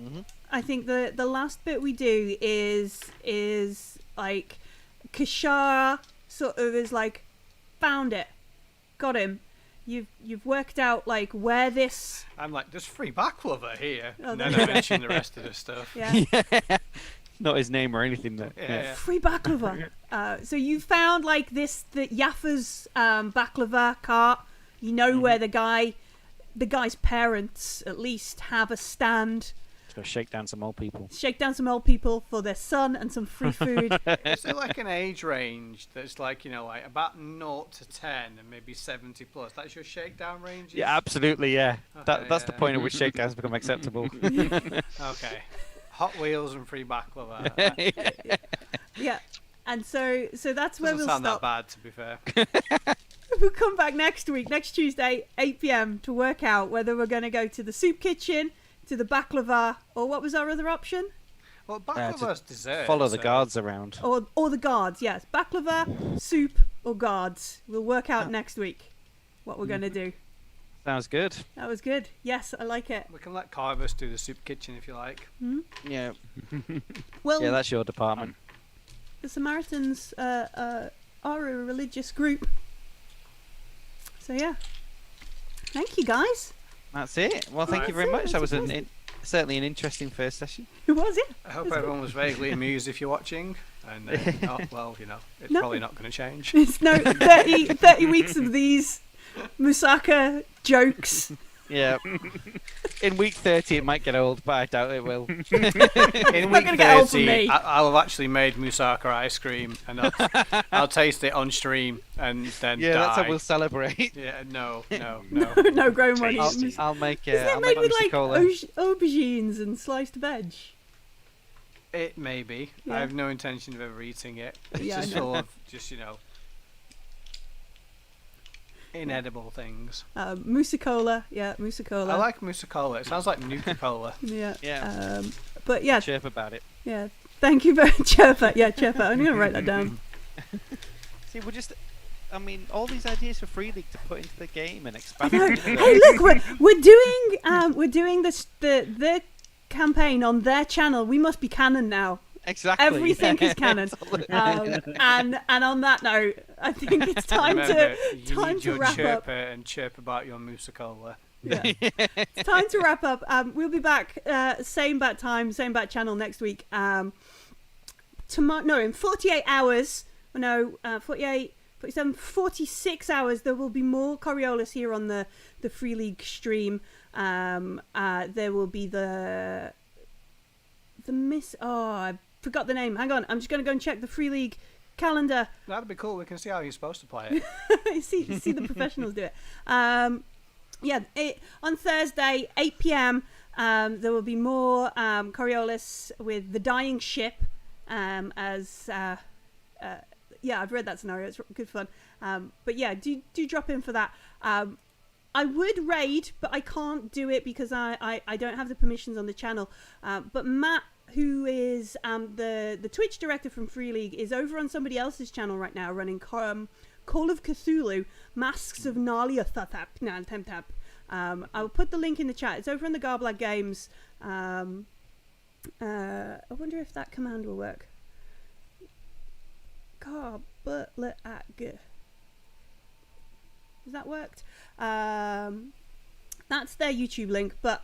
Mhm. I think the last bit we do is like Kashar sort of is like, found it, got him. You've worked out like where this. I'm like, there's free baklava here. Oh, And then there I you go. mention the rest of the stuff. Yeah. Not his name or anything. Though. Yeah. Free baklava. So you found like the Yaffa's baklava cart. You know where the guy's parents at least have a stand. Let's go shake down some old people. Shake down some old people for their son and some free food. Is there like an age range that's like, like about 0 to 10 and maybe 70 plus? That's your shakedown range? Yeah, absolutely. Yeah, Okay, that's the yeah. point at which shakedowns become acceptable. Okay. Hot Wheels and free baklava. Yeah. And so that's where Doesn't we'll sound stop. that bad, to be fair. We'll come back next Tuesday, 8 p.m. to work out whether we're going to go to the soup kitchen, to the baklava, or what was our other option? Well, baklava's dessert. Follow the so- guards around. Or the guards, yes. Baklava, soup, or guards. We'll work out next week what we're going to do. Sounds good. That was good. Yes, I like it. We can let Karvus do the soup kitchen if you like. Yeah. Well, Yeah, that's your department. the Samaritans are a religious group. So yeah. Thank you, guys. That's it. Well, thank you That's very it, much. That that's was it. certainly an interesting first session. Who was it? I hope everyone was vaguely amused if you're watching. And not, well, it's No. probably not going to change. It's no 30 weeks of these Mousakka jokes. Yeah. In week 30, it might get old, but I doubt it will. In not week gonna get old for 30, me. I'll have actually made moussaka ice cream, and I'll taste it on stream, and then Yeah, die. that's how we'll celebrate. Yeah, no. No growing money. I'll make Isn't it I'll made make with like mousakka. aubergines and sliced veg? It may be. Yeah. I have no intention of ever eating it. It's Yeah, I just know. full of inedible things. Mousakka, yeah, mousakka. I like mousakka. It sounds like Nuka-Cola. Yeah. Yeah. But yeah, Chirp about it. yeah. Thank you very Chirper. Yeah, Chirper. I'm gonna write that down. See, we're just. I mean, all these ideas for Free League to put into the game and I expand. know. the universe. Hey, look, we're doing this the campaign on their channel. We must be canon now. Exactly. Everything is canon. And on that note, I think it's time Remember, you time need to your wrap up. chirper and chirp about your mousakka. Yeah. It's time to wrap up. We'll be back same bat time, same bat channel next week. Tomorrow, no, in 48 hours. No, 48, 47, 46 hours. There will be more Coriolis here on the Free League stream. There will be the miss. Oh, I forgot the name. Hang on, I'm just going to go and check the Free League calendar. That'd be cool. We can see how you're supposed to play it. see the professionals do it. Yeah, on Thursday, 8 p.m. There will be more Coriolis with the Dying Ship. Yeah, I've read that scenario. It's good fun. But yeah, do drop in for that. I would raid, but I can't do it because I don't have the permissions on the channel. But Matt, who is the Twitch director from Free League, is over on somebody else's channel right now running Call of Cthulhu, Masks of Nyarlathotep. I'll put the link in the chat. It's over on the Garblag Games. I wonder if that command will work. Garblag. Has that worked? That's their YouTube link. But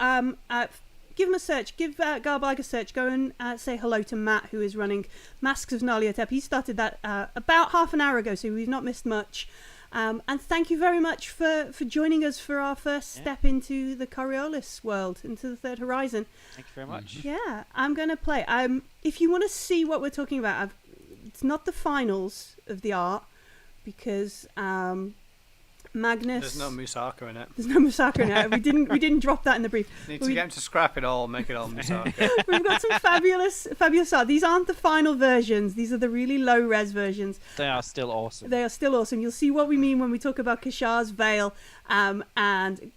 give them a search. Give Garblag a search. Go and say hello to Matt, who is running Masks of Nyarlathotep. He started that about half an hour ago, so we've not missed much. And thank you very much for joining us for our first step into the Coriolis world, into the Third Horizon. Thank you very much. Yeah, I'm going to play. If you want to see what we're talking about, it's not the finals of the art because Magnus. There's no mousakka in it. There's no mousakka in it. We didn't drop that in the brief. Need to get him to scrap it all, make it all mousakka. We've got some fabulous art. These aren't the final versions. These are the really low res versions. They are still awesome. They are still awesome. You'll see what we mean when we talk about Kashar's veil and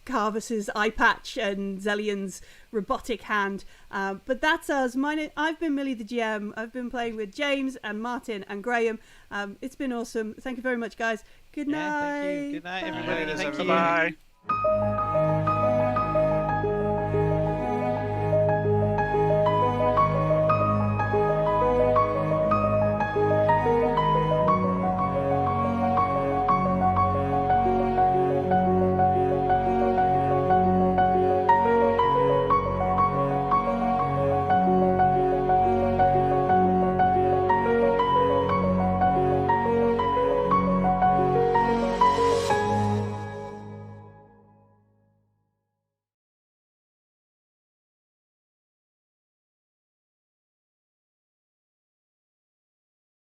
Karvus's eye patch and Xellian's robotic hand. But that's us. I've been Millie the GM. I've been playing with James and Martin and Graham. It's been awesome. Thank you very much, guys. Good night. Thank you. Good night, Bye. everybody. Thank you. Bye.